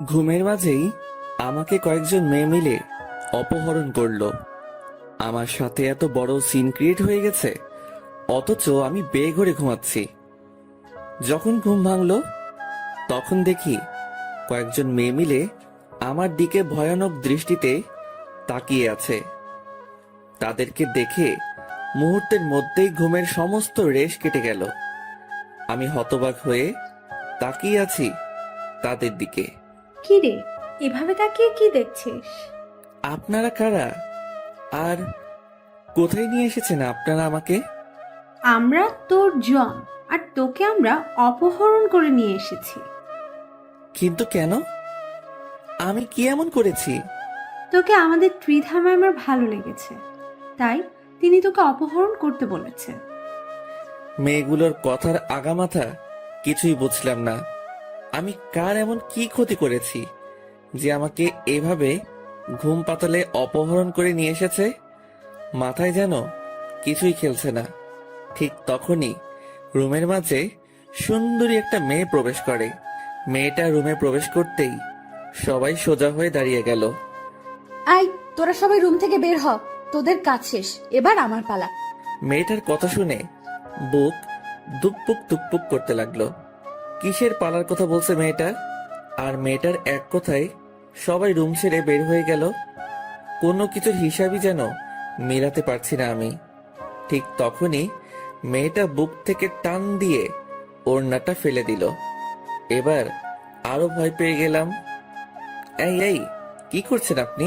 ঘুমের মাঝেই আমাকে কয়েকজন মেয়ে মিলে অপহরণ করলো। আমার সাথে এত বড় সিন ক্রিয়েট হয়ে গেছে, অথচ আমি বেঘরে ঘুমাচ্ছি। যখন ঘুম ভাঙলো তখন দেখি কয়েকজন মেয়ে মিলে আমার দিকে ভয়ানক দৃষ্টিতে তাকিয়ে আছে। তাদেরকে দেখে মুহূর্তের মধ্যেই ঘুমের সমস্ত রেশ কেটে গেল। আমি হতবাক হয়ে তাকিয়ে আছি তাদের দিকে। কি রে, এভাবে তাকিয়ে কি দেখছিস? আপনারা কারা? আর কোথায় নিয়ে এসেছেন আপনারা আমাকে? আমরা তোর জন, আর তোকে আমরা অপহরণ করে নিয়ে এসেছি। কিন্তু কেন? আমি কি এমন করেছি? তোকে আমাদের ত্রিধা ম্যামের ভালো লেগেছে, তাই তিনি তোকে অপহরণ করতে বলেছে। মেয়েগুলোর কথার আগামাথা কিছুই বুঝলাম না। আমি কার এমন কি ক্ষতি করেছি যে আমাকে এভাবে ঘুম পাতালে অপহরণ করে নিয়ে এসেছে? মাথায় যেন কিছুই খেলছে না। ঠিক তখনই রুমের মাঝে সুন্দরী একটা মেয়ে প্রবেশ করে। মেয়েটা রুমে প্রবেশ করতেই সবাই সোজা হয়ে দাঁড়িয়ে গেল। আই, তোরা সবাই রুম থেকে বের হ, তোদের কাজ শেষ, এবার আমার পালা। মেয়েটার কথা শুনে বুক দুকপুক দুকপুক করতে লাগলো। কিসের পালার কথা বলছে মেয়েটা? আর মেয়েটার এক কথায় সবাই রুম ছেড়ে বের হয়ে গেল। কোনো কিছুর হিসাবই যেন মেলাতে পারছি না আমি। ঠিক তখনই মেয়েটা বুক থেকে টান দিয়ে ওড়নাটা ফেলে দিল। এবার আরো ভয় পেয়ে গেলাম। এই এই, কি করছেন আপনি?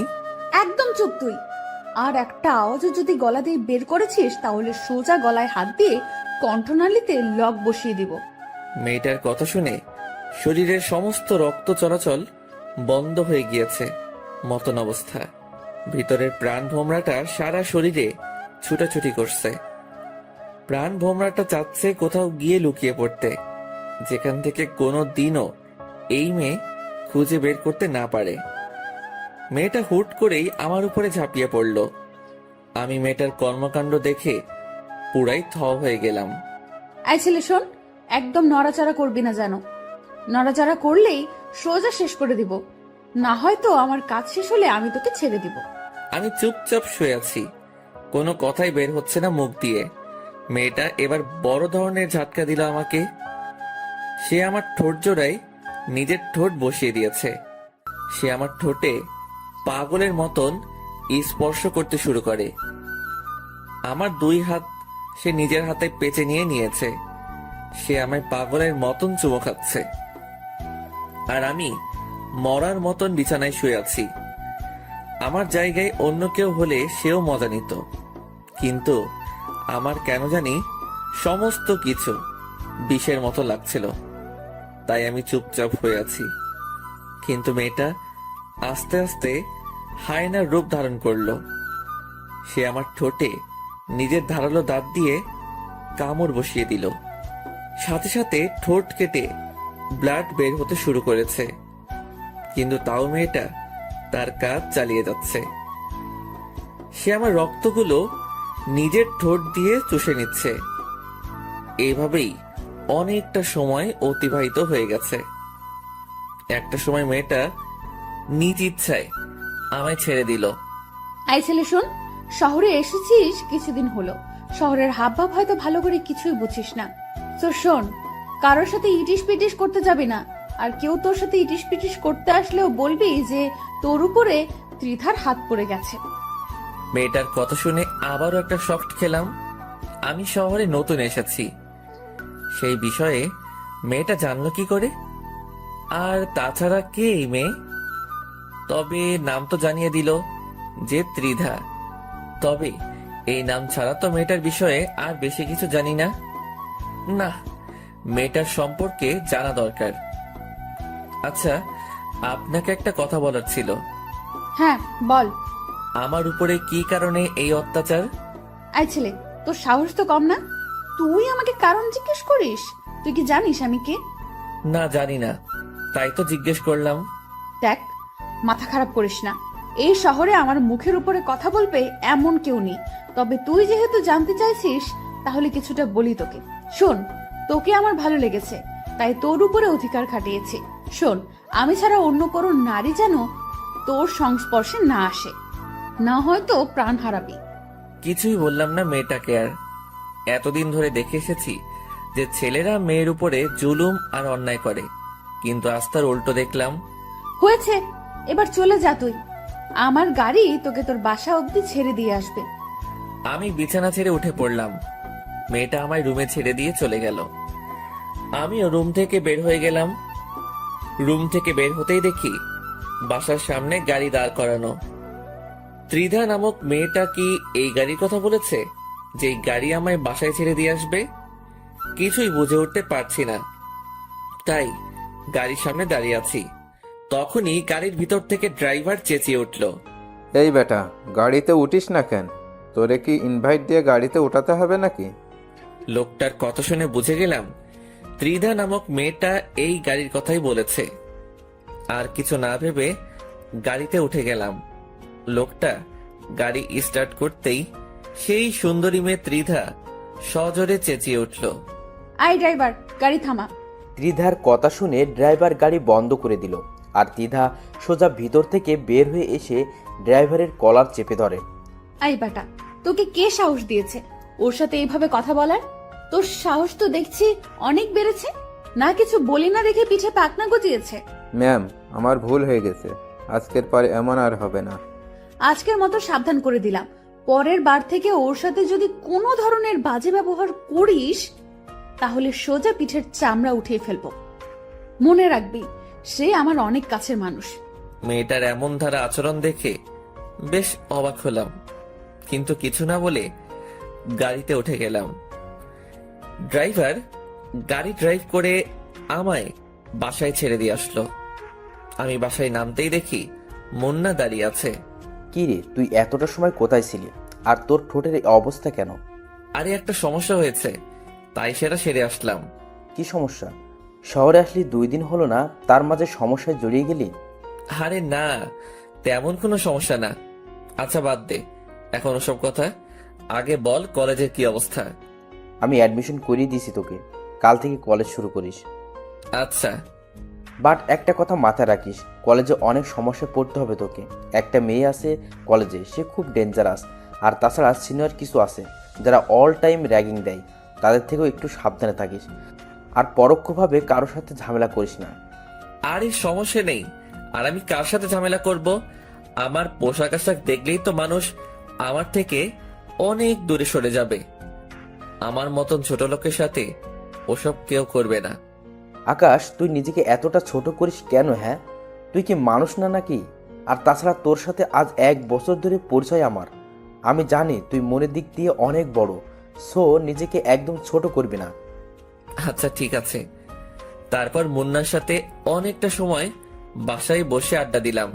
একদম চুপ তুই। আর একটা আওয়াজও যদি গলা দিয়ে বের করেছিস তাহলে সোজা গলায় হাত দিয়ে কণ্ঠনালীতে লক বসিয়ে দিব। মেয়েটার কথা শুনে শরীরের সমস্ত রক্ত চলাচল বন্ধ হয়ে গিয়েছে মতন অবস্থা। ভিতরের প্রাণ ভোমরাটা সারা শরীরে ছুটাছুটি করছে। প্রাণ ভোমরাটা চাচ্ছে কোথাও গিয়ে লুকিয়ে পড়তে, যেখান থেকে কোনো দিনও এই মেয়ে খুঁজে বের করতে না পারে। মেয়েটা হুট করেই আমার উপরে ঝাঁপিয়ে পড়ল। আমি মেয়েটার কর্মকাণ্ড দেখে পুরাই থ হয়ে গেলাম। আই ছেলে শোন, একদম নড়াচড়া করবি না যেন। নড়াচড়া করলেই সোজা শেষ করে দিব, না হয়তো আমার কাজ শেষ হলে আমি তোকে ছেড়ে দিব। আমি চুপচাপ শুয়ে আছি, কোনো কথাই বের হচ্ছে না মুখ দিয়ে। মেয়েটা এবার বড় ধরনের ঝাটকা দিল আমাকে। সে আমার ঠোঁট জোড়ায় নিজের ঠোঁট বসিয়ে দিয়েছে। সে আমার ঠোঁটে পাগলের মতন স্পর্শ করতে শুরু করে। আমার দুই হাত সে নিজের হাতে পেঁচে নিয়ে নিয়েছে। সে আমায় পাগলের মতন চুমো খাচ্ছে, আর আমি মরার মতন বিছানায় শুয়ে আছি। আমার জায়গায় অন্য কেউ হলে সেও মজা নিত, কিন্তু আমার কেন জানি সমস্ত কিছু বিষের মতো লাগছিল। তাই আমি চুপচাপ হয়ে আছি। কিন্তু মেয়েটা আস্তে আস্তে হায়নার রূপ ধারণ করলো। সে আমার ঠোঁটে নিজের ধারালো দাঁত দিয়ে কামড় বসিয়ে দিল। সাথে সাথে ঠোঁট কেটে ব্লাড বের হতে শুরু করেছে, কিন্তু তাও মেয়েটা তার কাজ চালিয়ে যাচ্ছে। সে আমার রক্তগুলো নিজের ঠোঁট দিয়ে চুষে নিচ্ছে। এভাবেই অনেকটা সময় অতিবাহিত হয়ে গেছে। একটা সময় মেয়েটা নিজ ইচ্ছায় আমায় ছেড়ে দিল। আই ছেলে শোন, শহরে এসেছিস কিছুদিন হলো, শহরের হাবভাব হয়তো ভালো করে কিছুই বুঝিস না। তো শোন, কারোর সাথে ইটিস পিটিস করতে যাবি না, আর কেউ তোর সাথে ইটিস পিটিস করতে আসলেও বলবি যে তোর উপরে ত্রিধার হাত পড়ে গেছে। মেয়েটার কথা শুনে আবারও একটা শক খেলাম। আমি শহরে নতুন এসেছি, সেই বিষয়ে মেয়েটা জানলো কি করে? আর তাছাড়া কে এই মেয়ে? তবে নাম তো জানিয়ে দিল যে ত্রিধা। তবে এই নাম ছাড়া তো মেয়েটার বিষয়ে আর বেশি কিছু জানি না। না, মেয়েটার সম্পর্কে জানা দরকার। আচ্ছা, আপনাকে একটা কথা বলার ছিল। হ্যাঁ বল। আমার উপরে কি কারণে এই অত্যাচার? আই ছেলে, তোর সাহস তো কম না, তুই আমাকে কারণ জিজ্ঞেস করিস? তুই কি জানিস আমি কে? না, জানি না, তাই তো জিজ্ঞেস করলাম। দেখ, মাথা খারাপ করিস না, এই শহরে আমার মুখের উপরে কথা বলবে এমন কেউ নেই। তবে তুই যেহেতু জানতে চাইছিস তাহলে কিছুটা বলি তোকে। শোন, তোকে আমার ভালো লেগেছে, তাই তোর উপরে অধিকার খাটিয়েছি। শোন, আমি ছাড়া অন্য কোনো নারী যেন তোর সংস্পর্শে না আসে, না হয়তো প্রাণ হারাবি। কিছুই বললাম না মেয়েটাকে আর। এতদিন ধরে দেখে এসেছি যে ছেলেরা মেয়ের উপরে জুলুম আর অন্যায় করে, কিন্তু আজ তার উল্টো দেখলাম। হয়েছে, এবার চলে যা তুই। আমার গাড়ি তোকে তোর বাসা অবধি ছেড়ে দিয়ে আসবে। আমি বিছানা ছেড়ে উঠে পড়লাম। মেয়েটা আমায় রুমে ছেড়ে দিয়ে চলে গেল। আমিও রুম থেকে বের হয়ে গেলাম। রুম থেকে বের হতেই দেখি বাসার সামনে গাড়ি দাঁড় করানো। ত্রিধা নামক মেয়েটা কি এই গাড়ির কথা বলেছে, যে এই গাড়ি আমায় বাসায় ছেড়ে দিয়ে আসবে? কিছুই বুঝে উঠতে পারছি না, তাই গাড়ির সামনে দাঁড়িয়ে আছি। তখনই গাড়ির ভিতর থেকে ড্রাইভার চেঁচিয়ে উঠল, এই বেটা, গাড়িতে উঠিস না কেন? তোরে কি ইনভাইট দিয়ে গাড়িতে উঠাতে হবে নাকি? লোকটার কথা শুনে বুঝে গেলাম ত্রিধা নামক মেয়েটা এই গাড়ির কথাই বলেছে। আর কিছু না ভেবে গাড়িতে উঠে গেলাম। লোকটা গাড়ি স্টার্ট করতেই সেই সুন্দরী মেয়ে ত্রিধা সজোরে চেঁচিয়ে উঠল, আই ড্রাইভার, গাড়ি থামা। ত্রিধার কথা শুনে ড্রাইভার গাড়ি বন্ধ করে দিল, আর ত্রিধা সোজা ভিতর থেকে বের হয়ে এসে ড্রাইভারের কলার চেপে ধরে। আই বেটা, তোকে কে সাহস দিয়েছে ওর সাথে এইভাবে কথা বলার? তোর সাহস তো দেখছি অনেক বেড়েছে। না কিছু বলি না দেখে পিঠে পাকনা গজিয়েছে। ম্যাম, আমার ভুল হয়ে গেছে, আজকের পরে এমন আর হবে না। আজকের মতো সাবধান করে দিলাম, পরের বার থেকে ওর সাথে যদি কোনো ধরনের বাজে ব্যবহার করিস তাহলে সোজা পিঠের চামড়া উঠিয়ে ফেলবো। মনে রাখবি, সে আমার অনেক কাছের মানুষ। মেয়েটার এমন ধারা আচরণ দেখে বেশ অবাক হলাম, কিন্তু কিছু না বলে গাড়িতে উঠে গেলাম। ড্রাইভার গাড়ি ড্রাইভ করে আমায় বাসায় ছেড়ে দিয়ে আসলো। আমি বাসায় নামতেই দেখি মুন্না দাঁড়িয়ে আছে। কি রে, তুই এতটা সময় কোথায় ছিলি? আর তোর ঠোঁটের এই অবস্থা কেন? আরে একটা সমস্যা হয়েছে, তাই সেটা সেরে আসলাম। কি সমস্যা? শহরে আসলি 2 দিন হলো না, তার মাঝে সমস্যায় জড়িয়ে গেলি? আরে না, তেমন কোনো সমস্যা না। আচ্ছা বাদ দে এখন ওসব কথা, আগে বল কলেজের কি অবস্থা। আমি অ্যাডমিশন করিয়ে দিয়েছি তোকে, কাল থেকে কলেজ শুরু করিস। আচ্ছা। বাট একটা কথা মাথায় রাখিস, কলেজে অনেক সমস্যায় পড়তে হবে তোকে। একটা মেয়ে আছে কলেজে, সে খুব ডেঞ্জারাস। আর তাছাড়া সিনিয়র কিছু আছে যারা অল টাইম র্যাগিং দেয়, তাদের থেকেও একটু সাবধানে থাকিস। আর পরোক্ষভাবে কারোর সাথে ঝামেলা করিস না। আরে সমস্যা নেই, আর আমি কার সাথে ঝামেলা করব? আমার পোশাক আশাক দেখলেই তো মানুষ আমার থেকে অনেক দূরে সরে যাবে। আমার মতন ছোট লোকের সাথে ওসব কেউ করবে না। আকাশ, তুই নিজেকে এতটা ছোট করিস কেন? হ্যাঁ, তুই কি মানুষ না নাকি? আর তাছাড়া তোর সাথে আজ 1 বছর ধরে পরিচয় আমার। আমি জানি তুই মনের দিক দিয়ে অনেক বড়, সো নিজেকে একদম ছোট করবি না। আচ্ছা ঠিক আছে। তারপর মুন্নার সাথে অনেকটা সময় বাসায় বসে আড্ডা দিলাম।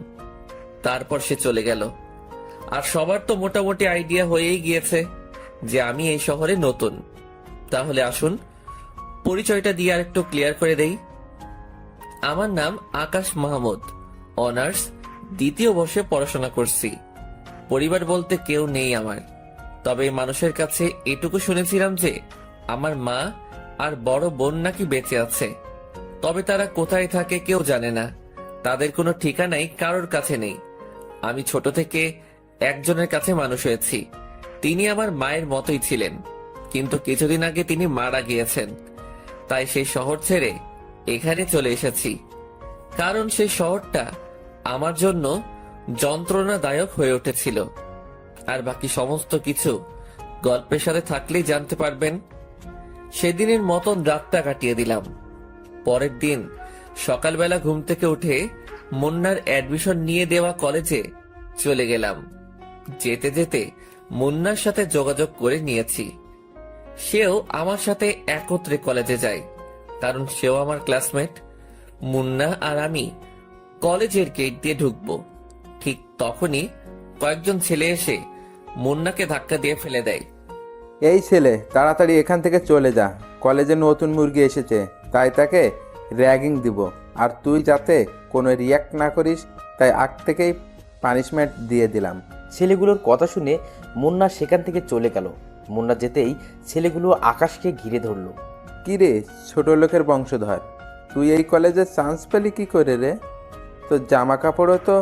তারপর সে চলে গেল। আর সবার তো মোটামুটি আইডিয়া হয়েই গিয়েছে যে আমি এই শহরে নতুন। তাহলে আসুন পরিচয়টা দিয়ে আর একটু ক্লিয়ার করে দেই। আমার নাম আকাশ মাহমুদ, অনার্স 2য় বর্ষে পড়াশোনা করছি। পরিবার বলতে কেউ নেই আমার, তবে মানুষের কাছে এটুকু শুনেছিলাম যে আমার মা আর বড় বোন নাকি বেঁচে আছে, তবে তারা কোথায় থাকে কেউ জানে না। তাদের কোনো ঠিকানাই কারোর কাছে নেই। আমি ছোট থেকে একজনের কাছে মানুষ হয়েছি। তিনি আমার মায়ের মতোই ছিলেন, কিন্তু কিছুদিন আগে তিনি মারা গিয়েছেন। তাই সেই শহর ছেড়ে এখানে চলে এসেছি, কারণ সেই শহরটা আমার জন্য যন্ত্রণাদায়ক হয়ে উঠেছিল। আর বাকি সমস্ত কিছু গল্পের সাথে থাকলেই জানতে পারবেন। সেদিনের মতন রাতটা কাটিয়ে দিলাম। পরের দিন সকালবেলা ঘুম থেকে উঠে মুন্নার অ্যাডমিশন নিয়ে দেওয়া কলেজে চলে গেলাম। যেতে যেতে মুন্নার সাথে যোগাযোগ করে নিয়েছি। সেও আমার সাথে একত্রে কলেজে যায়, কারণ সেও আমার ক্লাসমেট। মুন্না আর আমি কলেজের গেট দিয়ে ঢুকবো, ঠিক তখনই কয়েকজন ছেলে এসে মুন্নাকে ধাক্কা দিয়ে ফেলে দেয়। এই ছেলে, তাড়াতাড়ি এখান থেকে চলে যা, কলেজে নতুন মুরগি এসেছে, তাই তাকে র্যাগিং দিব। আর তুই যাতে কোনো রিয়াক্ট না করিস, তাই আগ থেকেই পানিশমেন্ট দিয়ে দিলাম। ছেলেগুলোর কথা শুনে মুন্না সেখান থেকে চলে গেল। মুন্না যেতেই ছেলেগুলো আকাশকে ঘিরে ধরল। কি রে ছোট লোকের বংশধর, তুই এই কলেজে চান্স পেলি কি করে রে? তোর জামা কাপড়ও তো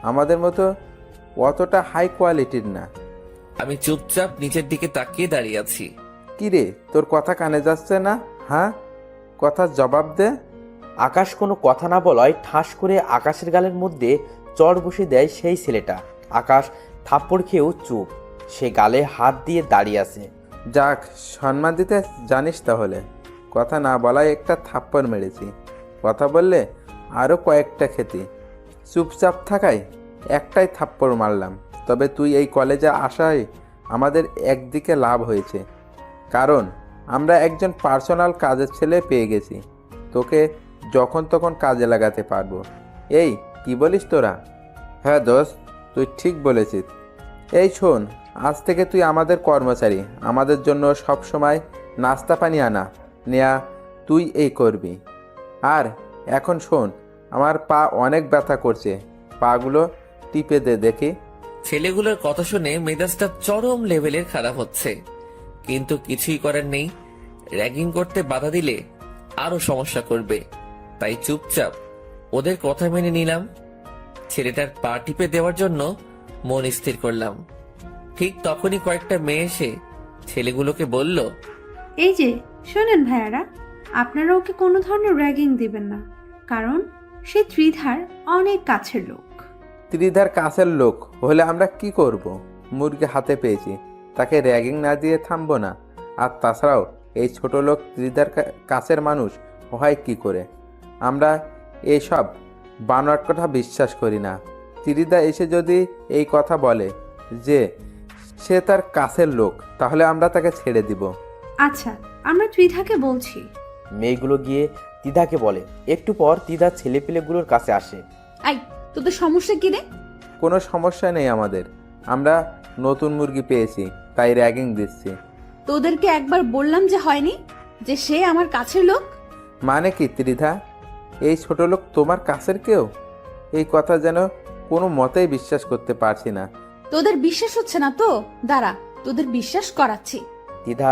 আমাদের মতো অতটা হাই কোয়ালিটির না। আমি চুপচাপ নিচের দিকে তাকিয়ে দাঁড়িয়ে আছি। কি রে, তোর কথা কানে যাচ্ছে না? হ্যাঁ, কথার জবাব দে। আকাশ কোনো কথা না বলায় ঠাস করে আকাশের গালের মধ্যে চড় বসে দেয় সেই ছেলেটা। আকাশ থাপ্পড় খেয়েও চুপ, সে গালে হাত দিয়ে দাঁড়িয়ে আছে। যাক, সম্মান দিতে জানিস তাহলে। কথা না বলায় একটা থাপ্পড় মেরেছি, কথা বললে আরও কয়েকটা খেতি। চুপচাপ থাকায় একটাই থাপ্পড় মারলাম। তবে তুই এই কলেজে আসায় আমাদের একদিকে লাভ হয়েছে, কারণ আমরা একজন পার্সোনাল কাজের ছেলে পেয়ে গেছি। তোকে যখন তখন কাজে লাগাতে পারবো। এই কি বলিস তোরা? হ্যাঁ দোস্ত, তুই ঠিক বলেছিস। এই শোন, আজ থেকে তুই আমাদের কর্মচারী। আমাদের জন্য সব সময় নাস্তা পানি আনা নেয়া তুই এই করবি। আর এখন শোন, আমার পা অনেক ব্যথা করছে, পাগুলো টিপে দে দেখি। ছেলেগুলোর কথা শুনে মেজাজটা চরম লেভেলের খারাপ হচ্ছে, কিন্তু কিছুই করার নেই। র্যাগিং করতে বাধা দিলে আরো সমস্যা করবে, তাই চুপচাপ ওদের কথা মেনে নিলাম। ছেলেটার পা টিপে দেওয়ার জন্য মন স্থির করলাম। ঠিক তখনই কয়েকটা মেয়ে এসে ছেলেগুলোকে বলল, এই যে শোনেন ভাইয়ারা, আপনারা ওকে কোনো ধরনের র্যাগিং দিবেন না, কারণ সে ত্রিধার অনেক কাছের লোক। ত্রিধার কাছের লোক হলে আমরা কি করব? মুরগি হাতে পেয়েছি, তাকে র্যাগিং না দিয়ে থামবো না? আর তাছাড়াও এই ছোট লোক ত্রিধার কাছের মানুষ হয় কি করে? আমরা এইসব বানোয়াট কথা বিশ্বাস করি না। ত্রিধা এসে যদি এই কথা বলে যে সে তার কাছের লোক, তাহলে আমরা তাকে ছেড়ে দিব। আচ্ছা, আমরা ত্রিধাকে বলছি। মেয়েগুলো গিয়ে তিধাকে বলে। একটু পর তিধা ছেলেপিলেগুলোর কাছে আসে। আই, তোদের সমস্যা কি রে? কোনো সমস্যা নেই আমাদের, আমরা নতুন মুরগি পেয়েছি তাই র্যাগিং দিচ্ছি। তোদেরকে একবার বললাম যে হয়নি, যে সে আমার কাছের লোক। মানে কি ত্রিধা, এই ছোট লোক তোমার কাছের কেউ? এই কথা যেন কোনো মতেই বিশ্বাস করতে পারছি না। তোদের বিশ্বাস হচ্ছে না তো দাঁড়া, তোদের বিশ্বাস করাচ্ছি। তিধা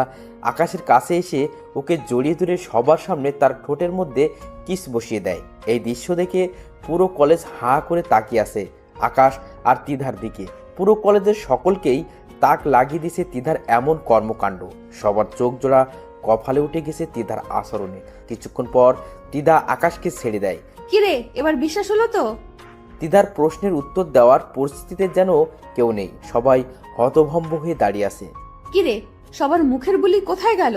আকাশের কাছে এসে ওকে জড়িয়ে ধরে সবার সামনে তার ঠোঁটের মধ্যে কিস বসিয়ে দেয়। এই দৃশ্য দেখে পুরো কলেজ হাঁ করে তাকিয়ে আছে আকাশ আর তিধার দিকে। পুরো কলেজের সকলকেই তাক লাগিয়ে দিয়েছে তিধার এমন কর্মকাণ্ড। সবার চোখ জোড়া কপালে উঠে গেছে তিধার আচরণে। কিছুক্ষণ পর তিধা আকাশকে ছেড়ে দেয়। কিরে, এবার বিশ্বাস হলো তো? তিধার প্রশ্নের উত্তর দেওয়ার পরিস্থিতিতে যেন কেউ নেই, সবাই হতভম্ব হয়ে দাঁড়িয়ে আছে। কিরে, সবার মুখের বুলি কোথায় গেল?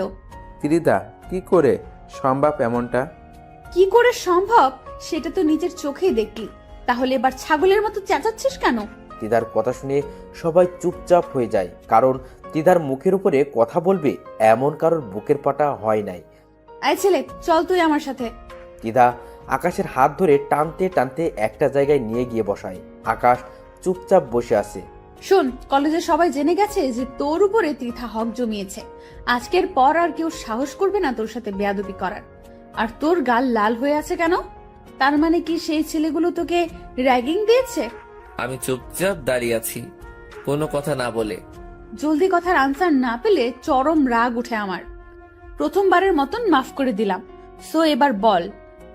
ত্রিধা, কি করে সম্ভব এমনটা? কি করে সম্ভব সেটা তো নিজের চোখেই দেখলি, তাহলে এবার ছাগলের মতো চেঁচাচ্ছিস কেন? তিধার কথা শুনে সবাই চুপচাপ হয়ে যায়, কারণ তিধার মুখের উপরে কথা বলবে এমন কারোর বুকের পাটা হয় নাই। এই ছেলে, চল তুই আমার সাথে। তিধা আকাশের হাত ধরে টানতে টানতে একটা জায়গায় নিয়ে গিয়ে বসায়। আকাশ চুপচাপ বসে আছে। শোন, কলেজে সবাই জেনে গেছে যে তোর উপরে ত্রিধা হক জমিয়েছে। আজকের পর আর কেউ সাহস করবে না তোর সাথে বেয়াদবি করার। আর তোর গাল লাল হয়ে আছে কেন? তার মানে কি সেই ছেলেগুলো তোকে র্যাগিং দিয়েছে? আমি চুপচাপ দাঁড়িয়ে আছি, কোনো কথা না বলে। জলদি কথার আনসার না পেলে চরম রাগ উঠে আমার। প্রথমবারের মতন মাফ করে দিলাম, সো এবার বল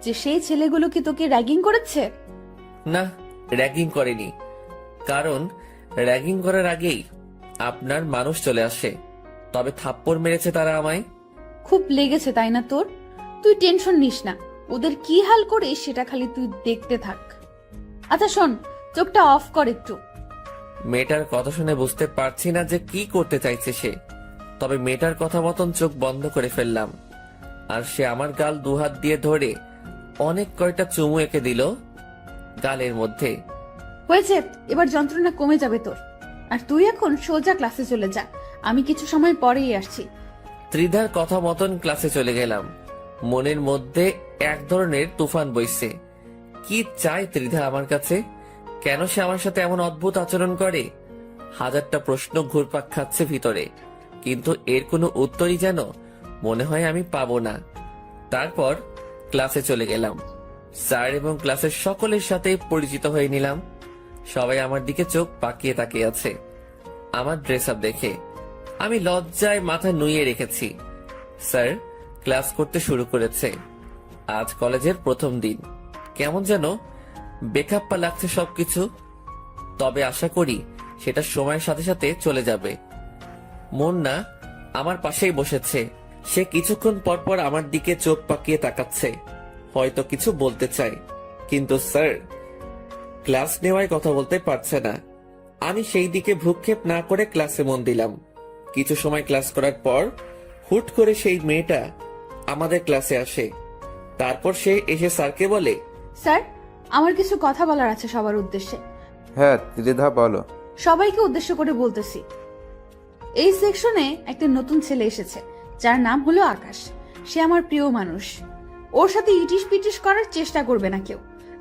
যে সেই ছেলেগুলো কি তোকে র্যাগিং করেছে? না, র্যাগিং করেনি, কারণ র্যাগিং করার আগেই আপনার মানুষ চলে আসে। তবে থাপ্পড় মেরেছে তারা আমায়। খুব লেগেছে তাই না তোর? তুই টেনশন নিস না, ওদের কি হাল করে সেটা খালি তুই দেখতে থাক। আচ্ছা শোন, চোখটা অফ কর একটু। মেয়েটার কথা শুনে বুঝতে পারছি না যে কি করতে চাইছে সে, তবে মেয়েটার কথা মতন চোখ বন্ধ করে ফেললাম। আর সে আমার গাল দুহাত দিয়ে ধরে অনেক কয়টা চুমু এঁকে দিল গালের মধ্যে। হয়েছে, এবার যন্ত্রণা কমে যাবে তোর। আর তুই এখন সোজা ক্লাসে চলে যা, আমি কিছু সময় পরেই আসছি। ত্রিধার কথা মতন ক্লাসে চলে গেলাম। মনের মধ্যে এক ধরনের তুফান বইছে। কি চায় ত্রিধা আমার কাছে? কেন সে আমার সাথে এমন অদ্ভুত আচরণ করে? হাজারটা প্রশ্ন ঘুরপাক খাচ্ছে ভিতরে, কিন্তু এর কোনো উত্তরই যেন মনে হয় আমি পাবো না। তারপর ক্লাসে চলে গেলাম। স্যার এবং ক্লাসের সকলের সাথে পরিচিত হয়ে নিলাম। সবাই আমার দিকে চোখ পাকিয়ে তাকিয়ে আছে আমার ড্রেস আপ দেখে। আমি লজ্জায় মাথা নুইয়ে রেখেছি। স্যার ক্লাস করতে শুরু করেছে। আজ কলেজের প্রথম দিন, কেমন যেন বেখাপ্পা লাগছে সবকিছু। তবে আশা করি সেটা সময়ের সাথে সাথে চলে যাবে। মুন্না আমার পাশেই বসেছে। সে কিছুক্ষণ পর পর আমার দিকে চোখ পাকিয়ে তাকাচ্ছে, হয়তো কিছু বলতে চায়, কিন্তু স্যার ক্লাস নেওয়ায় কথা বলতে পারছে না। আমি সেই দিকে ভ্রুক্ষেপ না করে ক্লাসে মন দিলাম। কিছু সময় ক্লাস করার পর হুট করে সেই মেয়েটা আমাদের ক্লাসে আসে। তারপর সে এসে স্যারকে বলে, স্যার, আমার কিছু কথা বলার আছে সবার উদ্দেশ্যে। হ্যাঁ ত্রিধা বলো। সবাইকে উদ্দেশ্য করে বলতেছি, এই সেকশনে একটা নতুন ছেলে এসেছে যার নাম হলো আকাশ। সে আমার প্রিয় মানুষ। ওর সাথে ইটিস পিটিস করার চেষ্টা করবে না কেউ।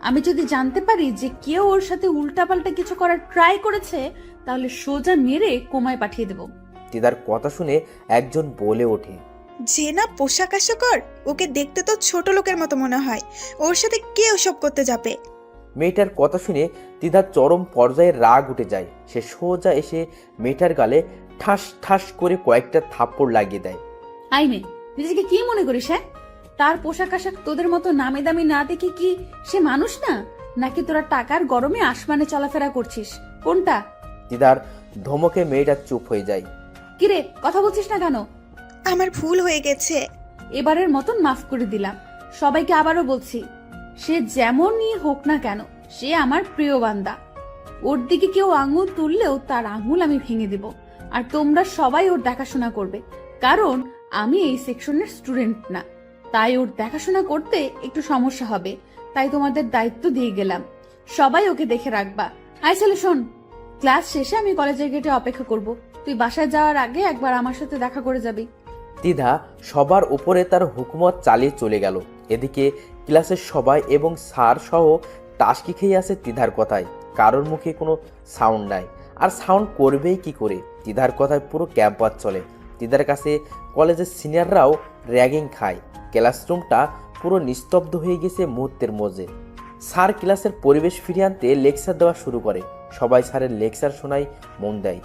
আমি যদি জানতে পারি যে কেউ ওর সাথে উল্টাপাল্টা কিছু করার ট্রাই করেছে, তাহলে সোজা মেরে কোমায় পাঠিয়ে দেব। তিধার কথা শুনে একজন বলে ওঠে, যে না পোশাক আশাকর, ওকে দেখতে তো ছোট লোকের মতো মনে হয়। ওর সাথে কে ওসব করতে যাবে? মেয়েটার কথা শুনে তিধার চরম পর্যায়ে রাগ উঠে যায়। সে সোজা এসে মেয়েটার গালে ঠাস ঠাস করে কয়েকটা থাপ্পড় লাগিয়ে দেয়। আইনে, নিজেকে কি মনে করিস? হ্যাঁ, তার পোশাক আশাক তোদের মতো নামি দামি না দেখে কি সে মানুষ না? নাকি তোরা টাকার গরমে আসমানে চলাফেরা করছিস? কোনটা? তিধার ধমকে মেয়েটা চুপ হয়ে যায়। কিরে, কথা বলছিস না কেন? আমার ভুল হয়ে গেছে। এবারের মতন মাফ করে দিলাম। সবাইকে আবারও বলছি, সে যেমনই হোক না কেন, সে আমার প্রিয় বান্দা। ওর দিকে কেউ আঙুল তুললেও তার আঙুল আমি ভেঙে দেব। আর তোমরা সবাই ওর দেখাশোনা করবে, কারণ আমি এই সেকশনের স্টুডেন্ট না। তাই ওর দেখাশোনা করতে একটু সমস্যা হবে, তাই তোমাদের দায়িত্ব দিয়ে গেলাম। সবাই ওকে দেখে রাখবা। আই ছেলে শোন, ক্লাস শেষে আমি কলেজের গেটে অপেক্ষা করব। তুই বাসায় যাওয়ার আগে একবার আমার সাথে দেখা করে যাবি। তিধা সবার উপরে তার হুকুমত চালিয়ে চলে গেল। এদিকে ক্লাসের সবাই এবং স্যার সহ টাসকি খেয়ে আছে তিধার কথায়। কারোর মুখে কোনো সাউন্ড নাই, আর সাউন্ড করবেই কি করে? তিধার কথায় পুরো ক্যাম্পাস চলে। তিধার কাছে কলেজের সিনিয়ররাও র্যাগিং খায়। ক্লাসরুমটা পুরো নিস্তব্ধ হয়ে গেছে মুহূর্তের মধ্যে। স্যার ক্লাসের পরিবেশ ফিরিয়ে আনতে লেকচার দেওয়া শুরু করে। সবাই স্যারের লেকচার শোনায় মন দেয়।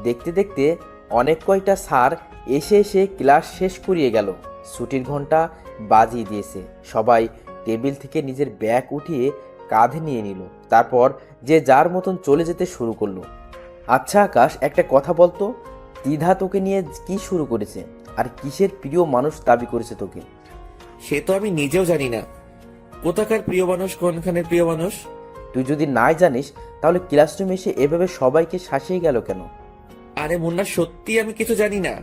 দেখতে দেখতে অনেক কয়টা স্যার এসে এসে ক্লাস শেষ করিয়ে গেল। ছুটির ঘন্টা বাজিয়ে দিয়েছে। সবাই টেবিল থেকে নিজের ব্যাগ উঠিয়ে কাঁধে নিয়ে নিল। তারপর যে যার মতন চলে যেতে শুরু করলো। আচ্ছা আকাশ, একটা কথা বলতো, তিধা তোকে নিয়ে কি শুরু করেছে? আর কিসের প্রিয় মানুষ দাবি করেছে তোকে? সে তো আমি নিজেও জানি না কোথাকার প্রিয় মানুষ, কোনখানের প্রিয় মানুষ। তুই যদি নাই জানিস তাহলে ক্লাসরুমে এসে এভাবে সবাইকে শাসিয়ে গেল কেন? আরে মুন্না, সত্যি আমি কিছু জানি না।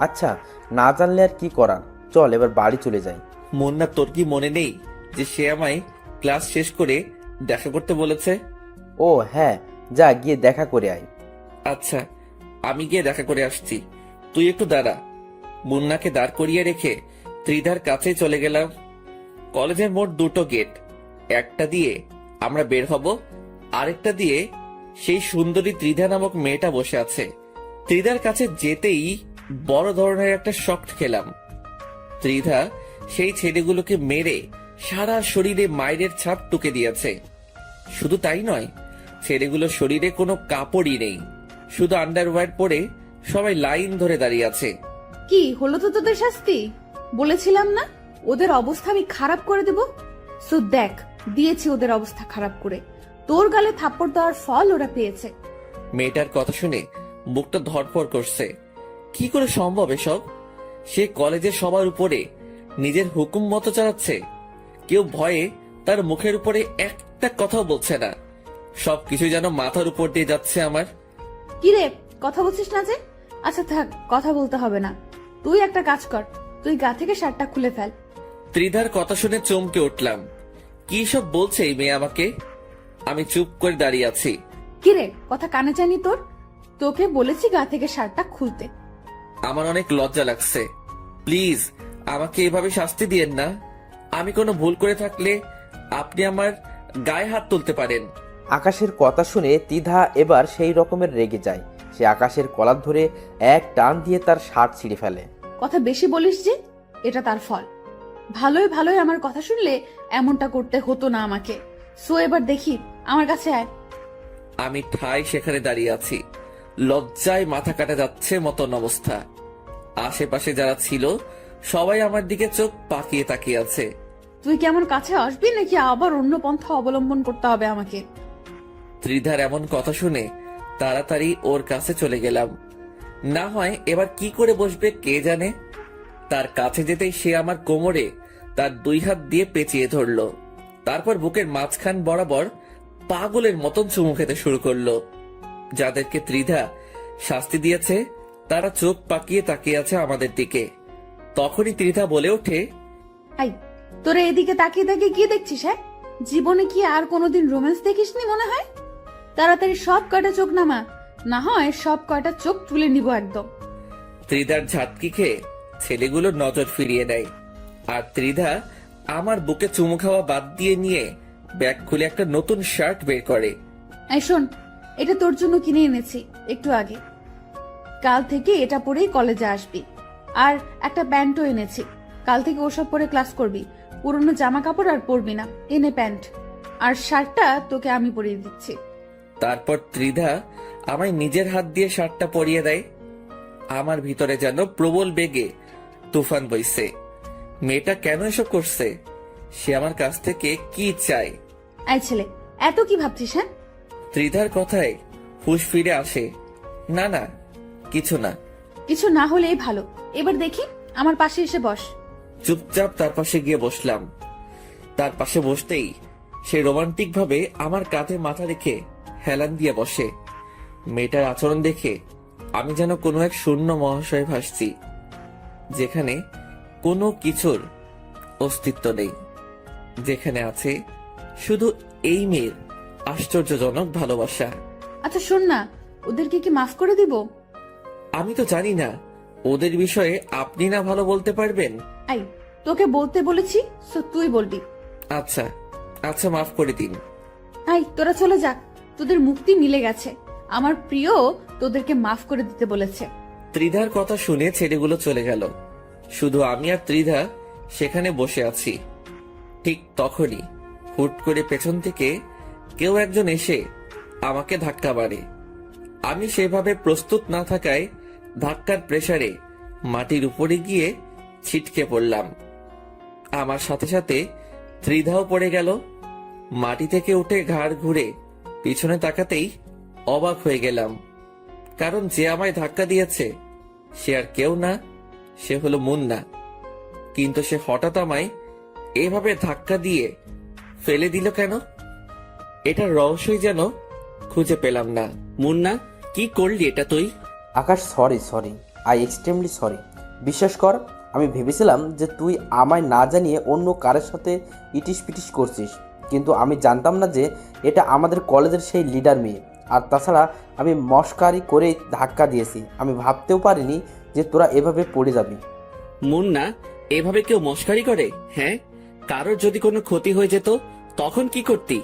আচ্ছা, না জানলে আর কি করার, চল এবার বাড়ি চলে যাই। মুন্না, তোর কি মনে নেই যে সে আমায় ক্লাস শেষ করে দেখা করতে বলেছে? ও হ্যাঁ, যা গিয়ে দেখা করে আয়। আচ্ছা, আমি গিয়ে দেখা করে আসছি, তুই একটু দাঁড়া। মুন্নাকে দাঁড় করিয়ে রেখে ত্রিধার কাছে চলে গেলাম। কলেজের মোট দুটো গেট, একটা দিয়ে আমরা বের হব, আরেকটা দিয়ে সেই সুন্দরী ত্রিধা নামক মেয়েটা বসে আছে। ত্রিধার কাছে যেতেই বড় ধরনের একটা শক খেলাম। ত্রিধা সেই ছেলেগুলোকে মেরে সারা শরীরে মায়ের ছাপ টুকে দিয়েছে। শুধু তাই নয়, ছেলেগুলোর শরীরে কোনো কাপড়ই নেই, শুধু আন্ডারওয়্যার পরে সবাই লাইন ধরে দাঁড়িয়ে আছে। কি হলো তো তোদের শাস্তি? বলেছিলাম না ওদের অবস্থা আমি খারাপ করে দেব? সো দেখ, দিয়েছি ওদের অবস্থা খারাপ করে। তোর গালে থাপ্পড় দেওয়ার ফল ওরা পেয়েছে। মেয়েটার কথা শুনে বুকটা ধড়ফড় করছে। কি করে সম্ভব এসব? সে কলেজের সবার উপরে নিজের হুকুম মতো চালাচ্ছে। কেউ ভয়ে তার মুখের উপরে একটা কথাও বলছে না। সবকিছু যেন মাথার উপর দিয়ে যাচ্ছে আমার। কি রে, কথা বলছিস না যে? আচ্ছা থাক, কথা বলতে হবে না। তুই একটা কাজ কর, তুই গা থেকে শার্টটা খুলে ফেল। ত্রিধার কথা শুনে চমকে উঠলাম। কি সব বলছে এই মেয়ে আমাকে? আমি চুপ করে দাঁড়িয়ে আছি। কি রে, কথা কানে জানি তোর? তোকে বলেছি গা থেকে শার্টটা খুলতে। আমার অনেক লজ্জা লাগছে, প্লিজ আমাকে এভাবে শাস্তি দিয়েন না। আমি কোনো ভুল করে থাকলে আপনি আমার গায়ে হাত তুলতে পারেন। আকাশের কথা শুনে তিধা এবার সেই রকমের রেগে যায়। সে আকাশের কলার ধরে এক টান দিয়ে তার শার্ট ছিঁড়ে ফেলে। কথা বেশি বলিস যে, এটা তার ফল। ভালোই ভালোই আমার কথা শুনলে এমনটা করতে হতো না আমাকে। সো এবার দেখি, আমার কাছে আয়। আমি ঠাই সেখানে দাঁড়িয়ে আছি, লজ্জায় মাথা কাটা যাচ্ছে মতন অবস্থা। আশেপাশে যারা ছিল সবাই আমার দিকে চোখ পাকিয়ে তাকিয়ে আছে। তুই কি আমার কাছে আসবি নাকি আবার অন্য পন্থা অবলম্বন করতে হবে আমাকে? ত্রিধার এমন কথা শুনে তাড়াতাড়ি ওর কাছে চলে গেলাম। না হয় এবার কি করে বসবে কে জানে। তার কাছে যেতেই সে আমার কোমরে তার 2 হাত দিয়ে পেঁচিয়ে ধরলো। তারপর বুকের মাঝখান বরাবর পাগলের মতন চুমু খেতে শুরু করলো। যাদেরকে ত্রিধা শাস্তি দিয়েছে তারা চোখ পাকিয়ে তাকিয়ে আছে আমাদের দিকে। তখনই ত্রিধা বলে ওঠে, আই, তোরা এদিকে তাকিয়ে তাকিয়ে কি দেখছিস? হ্যাঁ, জীবনে কি আর কোনোদিন রোম্যান্স দেখিসনি মনে হয়? তাড়াতাড়ি সব কয়টা চোখ নামা, না হয় সব কয়টা চোখ তুলে নিব একদম। ত্রিধার ঝাটকি খেয়ে ছেলেগুলো নজর ফিরিয়ে দেয়। আর ত্রিধা আমার বুকে চুমু খাওয়া বাদ দিয়ে নিয়ে ব্যাগ খুলে একটা নতুন শার্ট বের করে। এই শোন, এটা তোর জন্য কিনে এনেছি একটু আগে। কাল থেকে এটা পরেই কলেজে আসবি। আর একটা প্যান্টও এনেছি, কাল থেকে ওসব পরে ক্লাস করবি। পুরনো জামা কাপড় আর পরবি না। এনে প্যান্ট, আর শার্টটা তোকে আমি পরিয়ে দিচ্ছি। তারপর ত্রিধা আমায় নিজের হাত দিয়ে শার্টটা পরিয়ে দেয়। আমার ভিতরে যেন প্রবল বেগে তুফান বইছে। মেয়েটা কেন এসব করছে? সে আমার কাছ থেকে কি চায়? এই ছেলে, এত কি ভাবছিস? হ্যাঁ, ত্রিধার কথায় হুঁশ ফিরে আসে। না না, কিছু না। কিছু না হলেই ভালো। এবার দেখি, আমার পাশে এসে বস। চুপচাপ তার পাশে গিয়ে বসলাম। তার পাশে বসতেই সে রোমান্টিক ভাবে আমার কাঁধে মাথা রেখে হেলান দিয়ে বসে। মেয়েটার আচরণ দেখে আমি যেন কোনো এক শূন্য মহাশয়ে ভাসছি, যেখানে কোনো কিছুর অস্তিত্ব নেই, যেখানে আছে শুধু এই মেয়ের আশ্চর্যজনক ভালোবাসা। আচ্ছা শোন না, ওদেরকে কি মাফ করে দিব? আমি তো জানি না, ওদের বিষয়ে আপনি না ভালো বলতে পারবেন। আই, তোকে বলতে বলেছি, সো তুই বলবি। আচ্ছা আচ্ছা, মাফ করে দিন। আই, তোরা চলে যা, তোদের মুক্তি মিলে গেছে। আমার প্রিয় তোদেরকে মাফ করে দিতে বলেছে। ত্রিধার কথা শুনে ছেলেগুলো চলে গেল। শুধু আমি আর ত্রিধা সেখানে বসে আছি। ঠিক তখনই হুট করে পেছন থেকে কেউ একজন এসে আমাকে ধাক্কা মারে। আমি সেভাবে প্রস্তুত না থাকায় ধাক্কার প্রেসারে মাটির উপরে গিয়ে ছিটকে পড়লাম। আমার সাথে সাথে ত্রিধাও পড়ে গেল। মাটি থেকে উঠে ঘাড় ঘুরে পিছনে তাকাতেই অবাক হয়ে গেলাম, কারণ যে আমায় ধাক্কা দিয়েছে সে আর কেউ না, সে হলো মুন্না। কিন্তু সে হঠাৎ আমায় এভাবে ধাক্কা দিয়ে ফেলে দিল কেন? এটার রহস্যই যেন খুঁজে পেলাম না। মুন্না, কি করলি এটা তুই? আকাশ, সরি, আই এক্সট্রিমলি সরি। বিশ্বাস কর, আমি ভেবেছিলাম যে তুই আমায় না জানিয়ে অন্য কারোর সাথে ইটিস পিটিস করছিস, কিন্তু আমি জানতাম না যে এটা আমাদের কলেজের সেই লিডার মেয়ে। আর তাছাড়া আমি মস্কারি করে ধাক্কা দিয়েছি, আমি ভাবতেও পারিনি যে তোরা এভাবে পড়ে যাবি। মুন্না, এভাবে কেউ মস্কারি করে? হ্যাঁ, কারোর যদি কোনো ক্ষতি হয়ে যেত তখন কি করতি?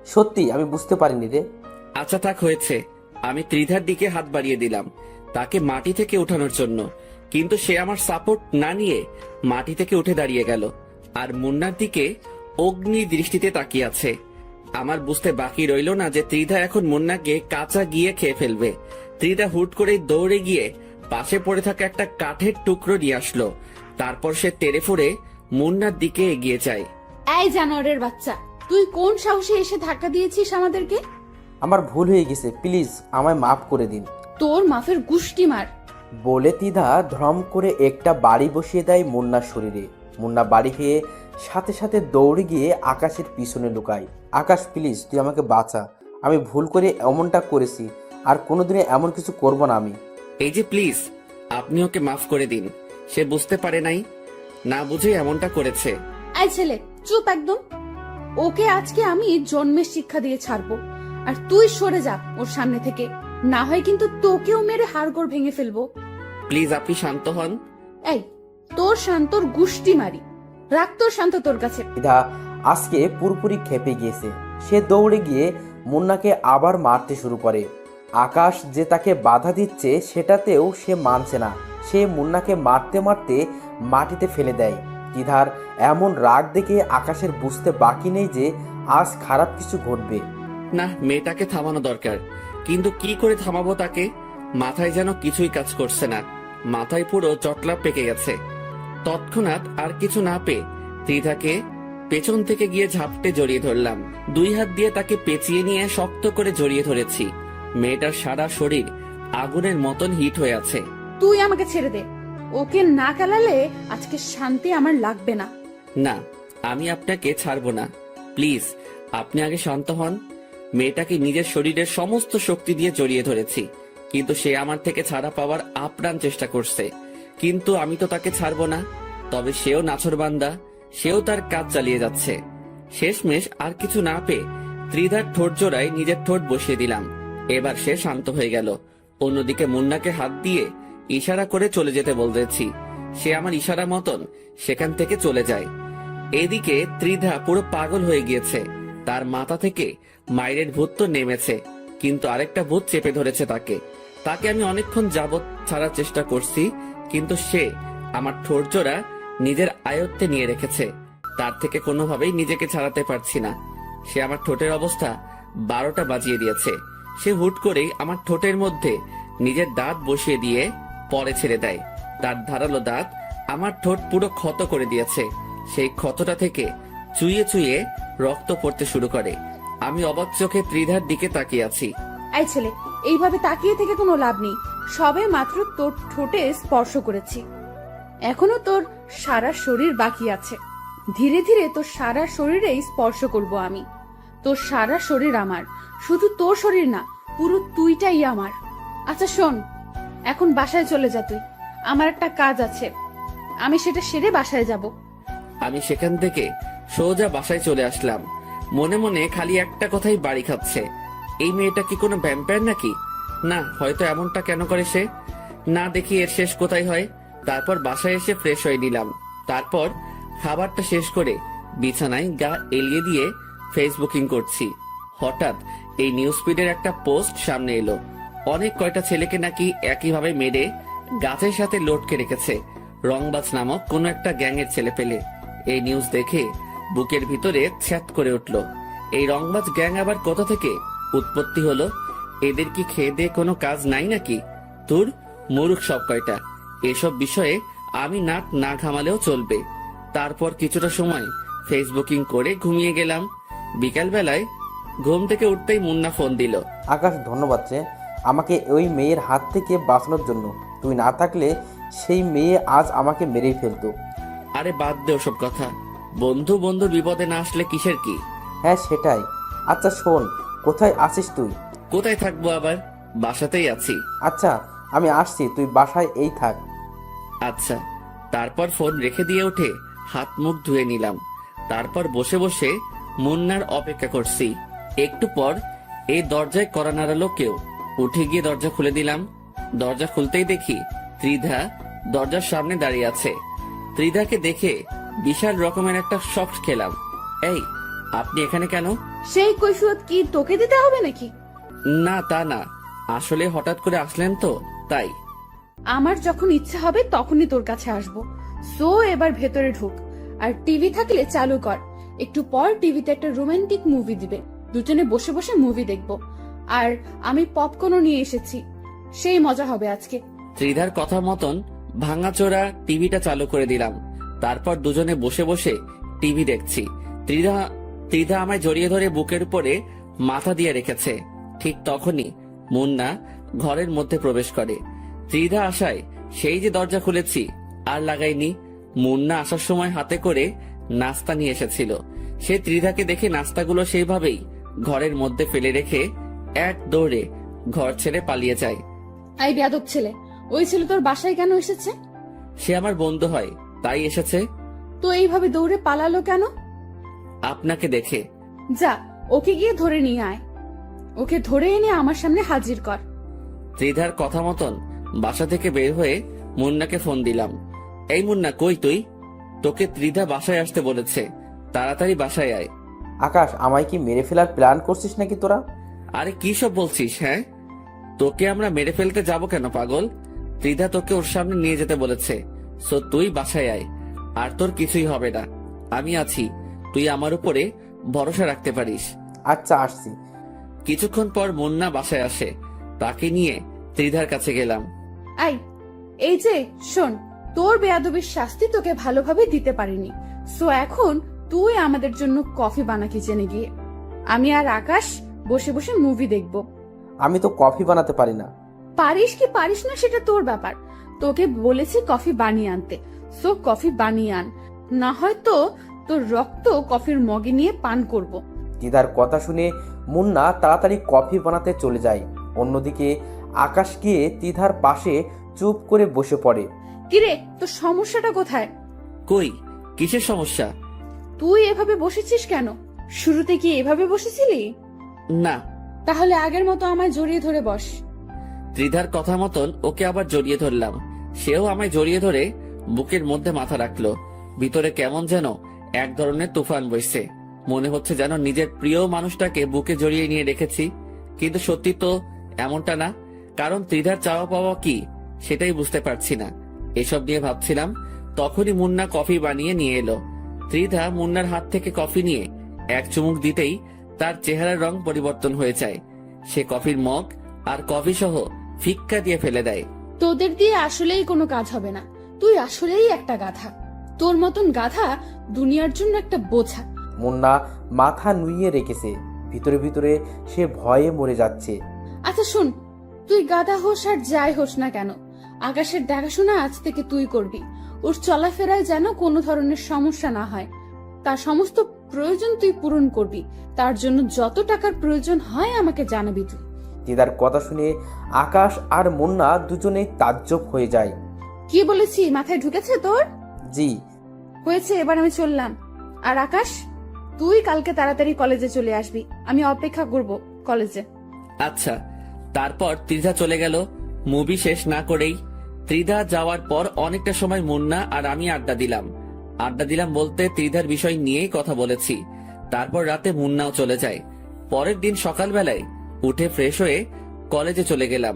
সত্যি আমি বুঝতে পারিনি রে। আচ্ছা থাক, হয়েছে। আমি ত্রিধার দিকে হাত বাড়িয়ে দিলাম তাকে মাটি থেকে ওঠানোর জন্য, কিন্তু সে আমার সাপোর্ট না নিয়ে মাটি থেকে উঠে দাঁড়িয়ে গেল আর মুন্নার দিকে অগ্নি দৃষ্টিতে তাকিয়ে আছে। আমার বুঝতে বাকি রইল না যে ত্রিধা এখন মুন্নাকে কাঁচা গিয়ে খেয়ে ফেলবে। ত্রিধা হুট করে দৌড়ে গিয়ে পাশে পড়ে থাকা একটা কাঠের টুকরো নিয়ে আসলো। তারপর সে তেড়ে ফুড়ে মুন্নার দিকে এগিয়ে যায়। এই জানোয়ারের বাচ্চা, তুই কোন সাহসে এসে ধাক্কা দিয়েছিস আমাদেরকে? আমার ভুল হয়ে গেছে, প্লিজ আমায় মাফ করে দিন। তোর মাফের গুষ্টি মার। বলে তিধা ধরম করে একটা বাড়ি বসিয়ে দেয় মুন্নার শরীরে। মুন্না বাড়ি খেয়ে সাথে সাথে দৌড়ে গিয়ে আকাশের পিছনে লুকায়। আকাশ, প্লিজ তুই আমাকে বাঁচা, আমি ভুল করে এমনটা করেছি, আর কোনোদিনে এমন কিছু করব না আমি। এই যে প্লিজ, আপনি ওকে মাফ করে দিন। সে বুঝতে পারে নাই, না বুঝে এমনটা করেছে। এই ছেলে, চুপ একদম। ওকে আজকে আমি জন্মের শিক্ষা দিয়ে ছাড়বো, আর তুই সরে যা ওর সামনে থেকে, না হয় কিন্তু তোকেও মেরে হাড়গোড় ভেঙে ফেলবো। প্লিজ আপনি শান্ত হন। এই, তোর শান্তর গুষ্টি মারি। রাখ তোর শান্ত তোর কাছে। তিধা আজকে পুরোপুরি খেপে গিয়েছে। সে দৌড়ে গিয়ে মুন্নাকে আবার মারতে শুরু করে। আকাশ যে তাকে বাধা দিচ্ছে সেটাতেও সে মানছে না। সে মুন্নাকে মারতে মারতে মাটিতে ফেলে দেয়। তিধার এমন রাগ দেখে আকাশের বুঝতে বাকি নেই যে আজ খারাপ কিছু ঘটবে। না, মেয়েটাকে থামানো দরকার, কিন্তু কি করে থামাবো তাকে? মাথায় যেন কিছুই কাজ করছে না, মাথায় পুরো চটলা পেকে গেছে। তৎক্ষণাৎ আর কিছু না পেয়ে ত্রিধাকে পেছন থেকে গিয়ে ঝাপটে জড়িয়ে ধরলাম। 2 হাত দিয়ে তাকে পেঁচিয়ে নিয়ে শক্ত করে জড়িয়ে ধরেছি। মেয়েটার সারা শরীর আগুনের মতন হিট হয়ে আছে। তুই আমাকে ছেড়ে দে, ওকে না কেলালে আজকে শান্তি আমার লাগবে না। না, আমি আপনাকে ছাড়বো না। প্লিজ, আপনি আগে শান্ত হন। মেয়েটাকে নিজের শরীরের সমস্ত শক্তি দিয়ে জড়িয়ে ধরেছি, কিন্তু সে আমার থেকে ছাড়া পাওয়ার আপ্রাণ চেষ্টা করছে। কিন্তু আমি তো তাকে ছাড়বো না। তবে সেও নাছোড়বান্দা, সেও তার কাজ চালিয়ে যাচ্ছে। শেষমেশ আর কিছু না পেয়ে ত্রিধার ঠোঁট জোড়ায় নিজের ঠোঁট বসিয়ে দিলাম। এবার সে শান্ত হয়ে গেল। অন্যদিকে মুন্নাকে হাত দিয়ে ইশারা করে চলে যেতে বলতেছি। সে আমার ইশারা মতন সেখান থেকে চলে যায়। এদিকে ত্রিধা পুরো পাগল হয়ে গিয়েছে। তার মাথা থেকে মায়ের ভূত তো নেমেছে, কিন্তু আরেকটা ভূত চেপে ধরেছে তাকে। তাকে আমি অনেকক্ষণ যাবৎ ছাড়ার চেষ্টা করছি, কিন্তু সে আমার ঠোঁট জোড়া নিজের আয়ত্তে নিয়ে রেখেছে। তার থেকে কোনোভাবেই নিজেকে ছাড়াতে পারছি না। সে আমার ঠোঁটের অবস্থা 12টা বাজিয়ে দিয়েছে। সে হুট করেই আমার ঠোঁটের মধ্যে নিজের দাঁত বসিয়ে দিয়ে পরে ছেড়ে দেয়। তার ধারালো দাঁত আমার ঠোঁট পুরো ক্ষত করে দিয়েছে। সেই ক্ষতটা থেকে চুইয়ে চুইয়ে রক্ত পড়তে শুরু করে। আমি অবাক চোখে ত্রিধার দিকে তাকিয়ে আছি। এই ছেলে, এইভাবে তাকিয়ে থেকে কোনো লাভ নেই। সবে মাত্র তোর ঠোঁটে স্পর্শ করেছি, এখনো তোর সারা শরীর বাকি আছে। ধীরে ধীরে তোর সারা শরীরেই স্পর্শ করব আমি। তোর সারা শরীর আমার, শুধু তোর শরীর না, পুরো তুইটাই আমার। আচ্ছা শোন, এখন বাসায় চলে যা তুই। আমার একটা কাজ আছে, আমি সেটা সেরে বাসায় যাব। আমি সেখান থেকে সোজা বাসায় চলে আসলাম। মনে মনে খালি একটা কথাই বাড়ি খাচ্ছে, এই মেয়েটা কি কোনো ভ্যাম্পায়ার নাকি? না, হয়তো এমনটা কেন করে সে? না দেখি এর শেষ কোথায় হয়। তারপর বাসায় এসে ফ্রেশ হয়ে নিলাম। তারপর খাবারটা শেষ করে বিছানায় গা এলিয়ে দিয়ে ফেসবুকিং করছি। হঠাৎ এই নিউজ ফিডের একটা পোস্ট সামনে এলো। অনেক কয়টা ছেলেকে নাকি একইভাবে মেরে গাছের সাথে লটকে রেখেছে রংবাজ নামক কোন একটা গ্যাংয়ের ছেলে পেলে। এই নিউজ দেখে বুকের ভিতরে ছ্যাত করে উঠল। এই রংবাজ গ্যাং আবার কোথা থেকে উৎপত্তি হলো? এদের কি খেয়ে দিয়ে কোনো কাজ নাই নাকি? তোর মূর্খ সব কয়টা। এসব বিষয়ে আমি নাক না ঘামালেও চলবে। তারপর কিছুটা সময় ফেসবুকিং করে ঘুমিয়ে গেলাম। বিকাল বেলায় ঘুম থেকে উঠতেই মুন্না ফোন দিল। আকাশ, ধন্যবাদ রে আমাকে ওই মেয়ের হাত থেকে বাঁচানোর জন্য। তুই না থাকলে সেই মেয়ে আজ আমাকে মেরেই ফেলতো। আরে বাদ দে ওসব কথা। বন্ধু বন্ধুর বিপদে না আসলে কিসের কি? হ্যাঁ সেটাই। আচ্ছা শোন, কোথায় আছিস তুই? কোথায় থাকবো আবার, বাসাতেই আছি। আচ্ছা আমি আসছি, তুই বাসায় এই থাক। আচ্ছা। তারপর ফোন রেখে দিয়ে উঠে হাত মুখ ধুয়ে নিলাম। তারপর বসে বসে মুন্নার অপেক্ষা করছি। একটু পর এই দরজায় কড়া নাড়ালো কেউ। উঠে গিয়ে দরজা খুলে দিলাম। দরজা খুলতেই দেখি ত্রিধা দরজার সামনে দাঁড়িয়ে আছে। ত্রিধাকে দেখে বিশাল রকমের একটা শক খেলাম। এই, আপনি এখানে কেন? সেই কৈফিয়ত কি তোকে দিতে হবে নাকি? না, তা না, আসলে হঠাৎ করে আসলেন তো তাই। আমার যখন ইচ্ছা হবে তখনই তোর কাছে আসবো। সো এবার ভেতরে ঢুক, আর টিভি থাকলে চালু কর। একটু পর টিভিতে একটা রোমান্টিক মুভি দিবে, দুজনে বসে বসে মুভি দেখবো। আর আমি পপকর্নও নিয়ে এসেছি, সেই মজা হবে আজকে। ত্রিধার কথা মতন ভাঙাচোরা টিভিটা চালু করে দিলাম। তারপর দুজনে বসে বসে টিভি দেখছি। ত্রিধা আমায় জড়িয়ে ধরে বুকের উপরে মাথা দিয়ে রেখেছে। ঠিক তখনই মুন্না ঘরের মধ্যে প্রবেশ করে। ত্রিধা আসায় সেই যে দরজা খুলেছি আর লাগাইনি। মুন্না আসার সময় হাতে করে নাস্তা নিয়ে এসেছিল। সে ত্রিধাকে দেখে নাস্তাগুলো সেইভাবেই ঘরের মধ্যে ফেলে রেখে এক দৌড়ে ঘর ছেড়ে পালিয়ে যায়। এই বেয়াদব ছেলে, ওই ছেলে তোর বাসায় কেন এসেছে? সে আমার বন্ধু হয়, তাই এসেছে। তো এইভাবে দৌড়ে পালালো কেন? আপনাকে দেখে। যা, ওকে গিয়ে ধরে নিয়ে আয়। ওকে ধরে এনে আমার সামনে হাজির কর। ত্রিধার কথা মতন বাসা থেকে বের হয়ে মুন্নাকে ফোন দিলাম। এই মুন্না, কই তুই? তোকে ত্রিধা বাসায় আসতে বলেছে, তাড়াতাড়ি বাসায় আয়। আকাশ, আমায় কি মেরে ফেলার প্ল্যান করছিস নাকি তোরা? আরে কি সব বলছিস? হ্যাঁ, তোকে আমরা মেরে ফেলতে যাব কেন পাগল? ত্রিধা তোকে ওর সামনে নিয়ে যেতে বলেছে। সো তুই বাসায় আয়, আর তোর কিছুই হবে না। আমি আছি, তুই আমার উপরে ভরসা রাখতে পারিস। আচ্ছা আসছি। কিছুক্ষণ পর মুন্না বাসায় আসে। তাকে নিয়ে ত্রিধার কাছে গেলাম। এই যে শোন, তোর বেয়াদবির শাস্তি তোকে ভালোভাবে দিতে পারিনি। সো এখন তুই আমাদের জন্য কফি বানা কিচেনে গিয়ে, আমি আর আকাশ বসে বসে মুভি দেখব। আমি তো কফি বানাতে পারি না। পারিস কি পারিস না সেটা তোর ব্যাপার। তোকে বলেছি কফি বানিয়ে আনতে, সো কফি বানিয়ে আন, না হয় তো তোর রক্ত কফির মগে নিয়ে পান করব। দিদার কথা শুনে মুন্না তাড়াতাড়ি কফি বানাতে চলে যায়। অন্যদিকে আকাশ গিয়ে তিধার পাশে চুপ করে বসে পড়ে। কিরে, তোর সমস্যাটা কোথায়? কই, কিসের সমস্যা? তুই এভাবে বসেছিস কেন? শুরুতে কি এভাবে বসেছিলি? না। তাহলে আগের মতো আমায় জড়িয়ে ধরে বস। ত্রিধার কথা মতন ওকে আবার জড়িয়ে ধরলাম। সেও আমায় জড়িয়ে ধরে বুকের মধ্যে মাথা রাখলো। ভিতরে কেমন যেন এক ধরনের তুফান বইছে। মনে হচ্ছে যেন নিজের প্রিয় মানুষটাকে বুকে জড়িয়ে নিয়ে রেখেছি, কিন্তু সত্যি তো এমনটা না। কারণ ত্রিধার চাওয়া পাওয়া কি সেটাই বুঝতে পারছি না। এসব নিয়ে ভাবছিলাম, তখনই মুন্না কফি বানিয়ে নিয়ে এলো। ত্রিধা মুন্নার হাত থেকে কফি নিয়ে এক চুমুক দিতেই তার চেহারার রং পরিবর্তন হয়ে যায়। সে কফির মগ আর কফি সহ ফিক্কা দিয়ে ফেলে দেয়। তোদের দিয়ে আসলেই কোনো কাজ হবে না। তুই আসলেই একটা গাধা। তোর মতন গাধা দুনিয়ার জন্য একটা বোঝা। মুন্না মাথা নুইয়ে রেখেছে। ভিতরে ভিতরে সে ভয়ে মরে যাচ্ছে। আচ্ছা শুন, তুই গাধা হোস আর যাই হোস না কেন, আকাশের দেখাশোনা আজ থেকে তুই করবি। ওর চলাফেরায় যেন কোনো ধরনের সমস্যা না হয়। তার সমস্ত প্রয়োজন তুই পূরণ করবি। তার জন্য যত টাকার প্রয়োজন হয় আমাকে জানাবি তুই। দিদার কথা শুনে আকাশ আর মুন্না দুজনেই তাজ্জব হয়ে যায়। কি বলেছি মাথায় ঢুকেছে তোর? জি। হয়েছে, এবার আমি চললাম। আর আকাশ, তুই কালকে তাড়াতাড়ি কলেজে চলে আসবি, আমি অপেক্ষা করব কলেজে। আচ্ছা। তারপর ত্রিধা চলে গেল মুভি শেষ না করেই। ত্রিধা যাওয়ার পর অনেকটা সময় মুন্না আর আমি আড্ডা দিলাম বলতে ত্রিধার বিষয় নিয়েই কথা বলেছি। তারপর রাতে মুন্নাও চলে যায়। পরের দিন সকালবেলায় উঠে ফ্রেশ হয়ে কলেজে চলে গেলাম।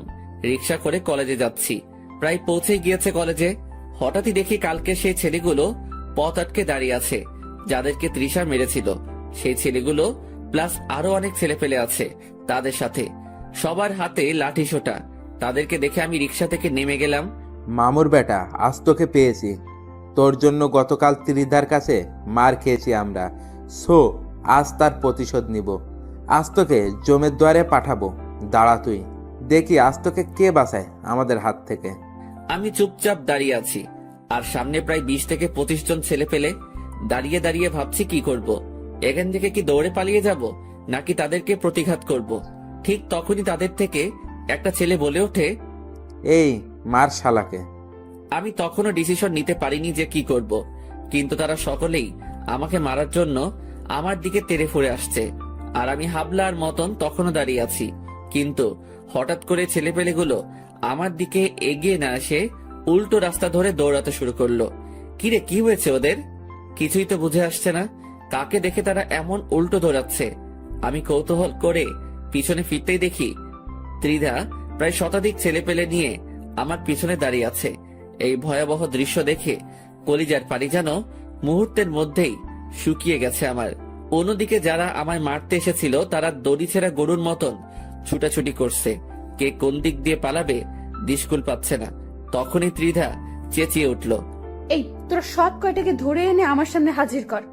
রিক্সা করে কলেজে যাচ্ছি, প্রায় পৌঁছে গিয়েছে কলেজে। হঠাৎই দেখি কালকে সেই ছেলেগুলো পথ আটকে দাঁড়িয়ে আছে, যাদেরকে তৃষা মেরেছিল। সেই ছেলেগুলো প্লাস আরো অনেক ছেলে পেলে আছে তাদের সাথে, সবার হাতে লাঠি সোটা। তাদেরকে দেখে আমি রিক্সা থেকে নেমে গেলাম। মামুর বেটা, আজ তোকে পেয়েছি। তোর জন্য গতকাল ত্রিধার কাছে মার খেয়েছি আমরা, সো আজ তার প্রতিশোধ নিব। আজ তোকে জমের দ্বারে পাঠাবো। দাঁড়া তুই, দেখি আজ তোকে কে বাঁচায় আমাদের হাত থেকে। আমি চুপচাপ দাঁড়িয়ে আছি, আর সামনে প্রায় 20 থেকে 25 জন ছেলে পেলে দাঁড়িয়ে দাঁড়িয়ে ভাবছি কি করব। এখান থেকে কি দৌড়ে পালিয়ে যাব, নাকি তাদেরকে প্রতিঘাত করব। ঠিক তখনই তাদের থেকে একটা ছেলে বলে ওঠে, এই মার শালাকে। আমি তখনও ডিসিশন নিতে পারিনি যে কি করব, কিন্তু তারা সকলেই আমাকে মারার জন্য আমার দিকে তেড়ে ফুঁড়ে আসছে। আর আমি হাবলার মতন তখনও দাঁড়িয়ে আছি, কিন্তু হঠাৎ করে ছেলেপেলেগুলো আমার দিকে এগিয়ে না এসে উল্টো রাস্তা ধরে দৌড়াতে শুরু করলো। কিরে, কি হয়েছে ওদের? কিছুই তো বুঝে আসছে না, কাকে দেখে তারা এমন উল্টো দৌড়াচ্ছে। আমি কৌতূহল করে পিছনে ফিরতেই দেখি ত্রিধা প্রায় শতাধিক ছেলেপেলে নিয়ে আমার পিছনে দাঁড়িয়ে আছে। এই ভয়াবহ দৃশ্য দেখে কলিজার পানি যেন মুহূর্তের মধ্যেই শুকিয়ে গেছে আমার। অন্যদিকে যারা আমায় মারতে এসেছিল তারা দড়ি ছেঁড়া গরুর মতন ছুটাছুটি করছে। কে কোন দিক দিয়ে পালাবে দিশকুল পাচ্ছে না। তখনই ত্রিধা চেঁচিয়ে উঠল, এই তোরা সব কয়টাকে ধরে এনে আমার সামনে হাজির কর।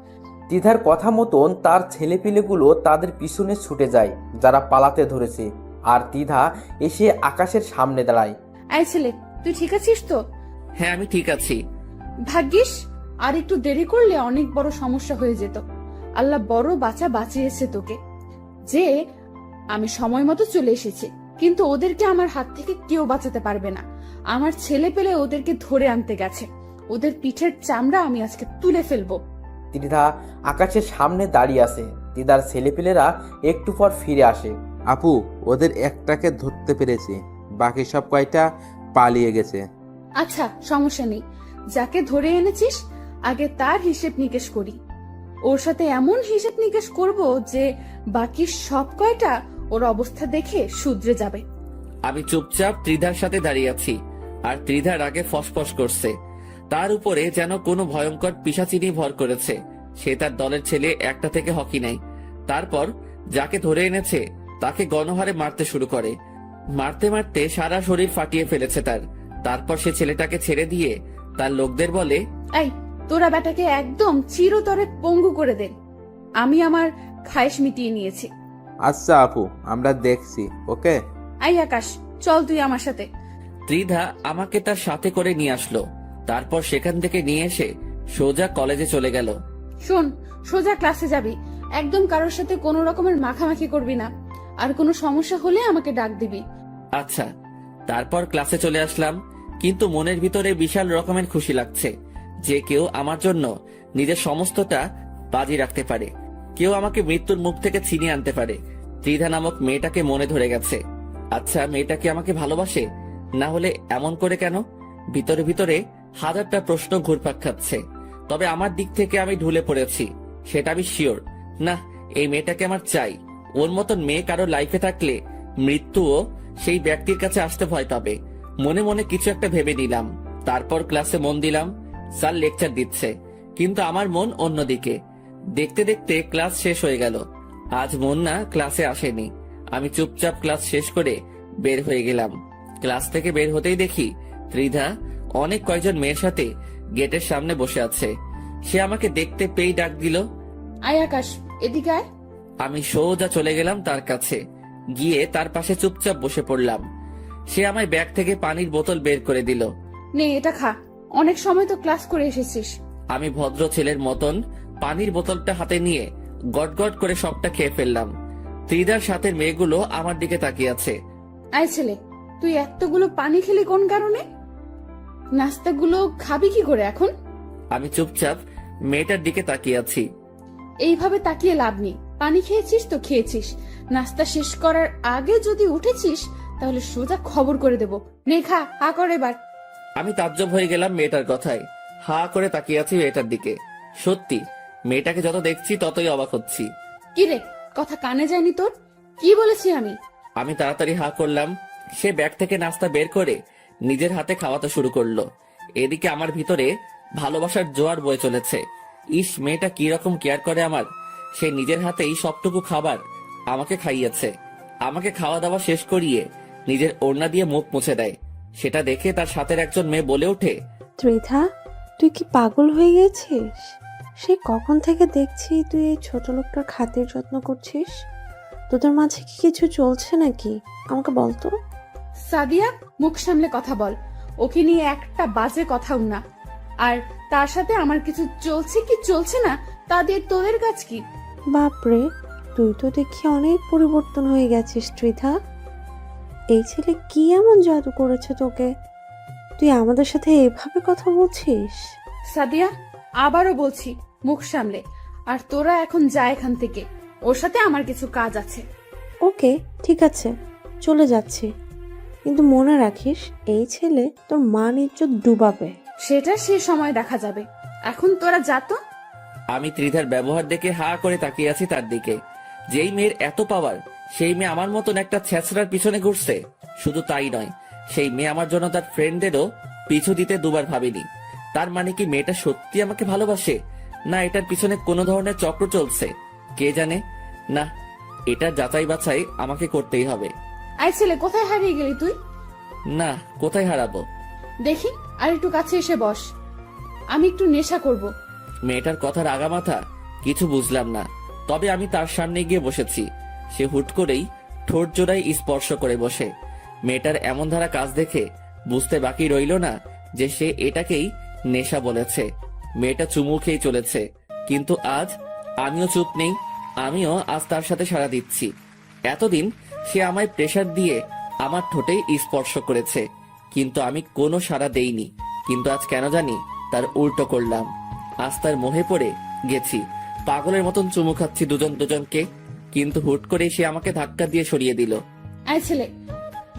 তিধার কথা মতন তার ছেলেপিলেগুলো তাদের পিছনে ছুটে যায় যারা পালাতে ধরেছে। আর তিধা এসে আকাশের সামনে দাঁড়ায়। এই ছেলে, তুই ঠিক আছিস তো? হ্যাঁ, আমি ঠিক আছি। ভাগ্যিস, আর একটু দেরি করলে অনেক বড় সমস্যা হয়ে যেত। আল্লাহ বড় বাঁচিয়েছে তোকে, যে আমি সময় মতো চলে এসেছি। কিন্তু ওদেরকে আমার হাত থেকে কেউ বাঁচাতে পারবে না। আমার ছেলে পেলে ওদেরকে ধরে আনতে গেছে। ওদের পিঠের চামড়া আমি আজকে তুলে ফেলবো। তিধা আকাশের সামনে দাঁড়িয়ে আছে। তিধার ছেলেপিলেরা একটু পর ফিরে আসে। আপু, ওদের একটাকে ধরতে পেরেছি, বাকি সব কয়টা পালিয়ে গেছে। আচ্ছা, সমস্যা নেই। যাকে ধরে এনেছিস আগে তার হিসেব নিকেশ করি। ওর সাথে এমন হিসেব নিকেশ করব যে বাকি সব কয়টা ওর অবস্থা দেখে শুধরে যাবে। আমি চুপচাপ ত্রিধার সাথে দাঁড়িয়ে আছি, আর ত্রিধার আগে ফসফস করছে। তার উপরে যেন কোনো ভয়ঙ্কর পিশাচিনি ভর করেছে। সে তার দলের ছেলে একটা থেকে হকি নাই। তারপর যাকে ধরে এনেছে তাকে গণহারে মারতে শুরু করে। মারতে মারতে সারা শরীর ফাটিয়ে ফেলেছে তার। তারপর সে ছেলেটাকে ছেড়ে দিয়ে তার লোকদের বলে, এই, তোরা বেটাকে একদম চিরতরে পঙ্গু করে দেন। আমি আমার খায়েশ মিটিয়ে নিয়েছি। আচ্ছা আপু, আমরা দেখছি। ওকে। আই আকাশ, চল তুই আমার সাথে। ত্রিধা আমাকে তার সাথে করে নিয়ে আসলো। তারপর সেখান থেকে নিয়ে এসে সোজা কলেজে চলে গেল। শোন, সোজা ক্লাসে যাবি, একদম কারোর সাথে কোনো রকমের মাখামাখি করবি না, আর কোনো সমস্যা হলে আমাকে ডাক দিবি। আচ্ছা। তারপর ক্লাসে চলে আসলাম, কিন্তু মনের ভিতরে বিশাল রকমের খুশি লাগছে যে কেউ আমার জন্য নিজের সমস্তটা বাজি রাখতে পারে, কেউ আমাকে মৃত্যুর মুখ থেকে ছিনিয়ে আনতে পারে। ত্রিধা নামক মেয়েটাকে মনে ধরে গেছে। আচ্ছা, মেয়েটা কি আমাকে ভালোবাসে? না হলে এমন করে কেন? ভিতরে ভিতরে হাজারটা প্রশ্ন ঘুরপাক খাচ্ছে। তবে আমার দিক থেকে আমি ঢুলে পড়েছি, সেটা আমি শিওর। না, এই মেয়েটাকে আমার চাই। ওর মতন মেয়ে কারো লাইফে থাকলে মৃত্যুও সেই ব্যক্তির কাছে আসতে ভয় পাবে। মনে মনে কিছু একটা ভেবে নিলাম। তারপর ক্লাসে মন দিলাম। স্যার লেকচার দিচ্ছে, কিন্তু আমার মন অন্যদিকে। দেখতে দেখতে ক্লাস শেষ হয়ে গেল। আজ মন না ক্লাসে আসেনি। আমি চুপচাপ ক্লাস শেষ করে বের হয়ে গেলাম। ক্লাস থেকে বের হতেই দেখি ত্রিধা অনেক কয়েকজন মেয়ের সাথে গেটের সামনে বসে আছে। সে আমাকে দেখতে পেয়েই ডাক দিল। আয় আকাশ, এদিকে আয়। আমি সোজা চলে গেলাম তার কাছে, গিয়ে তার পাশে চুপচাপ বসে পড়লাম। সে আমায় ব্যাগ থেকে পানির বোতল বের করে দিল। নে, এটা খা, অনেক সময় তো ক্লাস করে এসেছিস। আমি ভদ্র ছেলের মতন পানির বোতলটা হাতে নিয়ে গটগট করে সবটা খেয়ে ফেললাম। ত্রিধার সাথে মেয়েগুলো আমার দিকে তাকিয়ে আছে। আয় ছেলে, তুই এতগুলো পানি খেলি কোন কারণে? নাস্তাগুলো খাবি কি করে এখন? আমি চুপচাপ মেয়েটার দিকে তাকিয়ে আছি। এইভাবে তাকিয়ে লাভ নেই। পানি খেয়েছিস তো খেয়েছিস, নাস্তা শেষ করার আগে যদি উঠেছিস তাহলে সোজা খবর করে দেব। নে খা, হা কর এবার। আমি তাজ্জব হয়ে গেলাম মেয়েটার কথায়। হা করে তাকিয়ে আছি মেয়েটার দিকে। সত্যি, মেয়েটাকে যত দেখছি ততই অবাক হচ্ছি। কি রে, কথা কানে যায়নি তোর? কি বলেছি আমি? আমি তাড়াতাড়ি হা করলাম। সে ব্যাগ থেকে নাস্তা বের করে নিজের হাতে খাওয়াতে শুরু করলো। এদিকে আমার ভিতরে ভালোবাসার জোয়ার বয়ে চলেছে। ইস, মেয়েটা কি রকম কেয়ার করে আমার। সে নিজের হাতেই সবটুকু খাবার আমাকে খাইয়েছে। আমাকে খাওয়া দাওয়া শেষ করিয়ে নিজের ওড়না দিয়ে মুখ মুছে দেয়। সেটা দেখে তার সাথের একজন মেয়ে বলে ওঠে, ত্রিধা, তুই কি পাগল হয়ে গেছিস? সে কখন থেকে দেখছি তুই এই ছোট লোকটার খাতির যত্ন করছিস। তোদের মাঝে কি কিছু চলছে নাকি? আমাকে বলতো। সাদিয়া, মুখ সামলে কথা বল। ওকে নিয়ে একটা বাজে কথাও না। আর তার সাথে আমার কিছু চলছে কি চলছে না তা দিয়ে তোদের কাজ কি? বাপরে, তুই তো দেখি অনেক পরিবর্তন হয়ে গেছিস ত্রিধা। এই ছেলে কি এমন জাদু করেছে তোকে? তুই আমাদের সাথে এভাবে কথা বলছিস? সাদিয়া, আবারও বলছি, মুখ সামলে। আর তোরা এখন যা এখান থেকে, ওর সাথে আমার কিছু কাজ আছে। ওকে, ঠিক আছে, চলে যাচ্ছি। কিন্তু মনে রাখিস, এই ছেলে তোর মান ইজ্জত ডুবাবে। সেটা সে সময় দেখা যাবে, এখন তোরা যা তো। আমি ত্রিধার ব্যবহার দেখে হা করে তাকিয়ে আছি তার দিকে। যেই মেয়ের এত পাওয়ার, সেই মেয়ে আমার মতন একটা ছেঁচড়ার পিছনে ঘুরছে। শুধু তাই নয়, সেই মেয়ে আমার জন্য তার ফ্রেন্ডেরও পিছু দিতে দুবার ভাবেনি। তার মানে কি মেয়েটা সত্যি আমাকে ভালোবাসে, না এটার পিছনে কোনো ধরনের চক্র চলছে? কে জানে। না, এটা যাচাই বাছাই আমাকে করতেই হবে। আই ছেলে, কোথায় হারিয়ে গেলি তুই? না, কোথায় হারাবো? দেখি, আর একটু কাছে এসে বস, আমি একটু নেশা করব। মেয়েটার কথার আগামাথা কিছু বুঝলাম না, তবে আমি তার সামনে গিয়ে বসেছি। সে হুট করেই ঠোঁট জোড়ায় স্পর্শ করে বসে। মেয়েটার এমন ধারা কাজ দেখে বুঝতে বাকি রইল না যে সে এটাকেই নেশা বলেছে। মেয়েটা চুমু খেয়ে চলেছে, কিন্তু আজ আমিও চুপ নেই। আমিও আজ তার সাথে সাড়া দিচ্ছি। এতদিন সে আমায় প্রেসার দিয়ে আমার ঠোঁটে স্পর্শ করেছে, কিন্তু আমি কোনো সাড়া দেইনি। কিন্তু আজ কেন জানি তার উল্টো করলাম। আজ তার মোহে পড়ে গেছি। পাগলের মতন চুমু খাচ্ছি দুজন দুজনকে, কিন্তু হুট করে সে আমাকে ধাক্কা দিয়ে সরিয়ে দিল। আই ছেলে,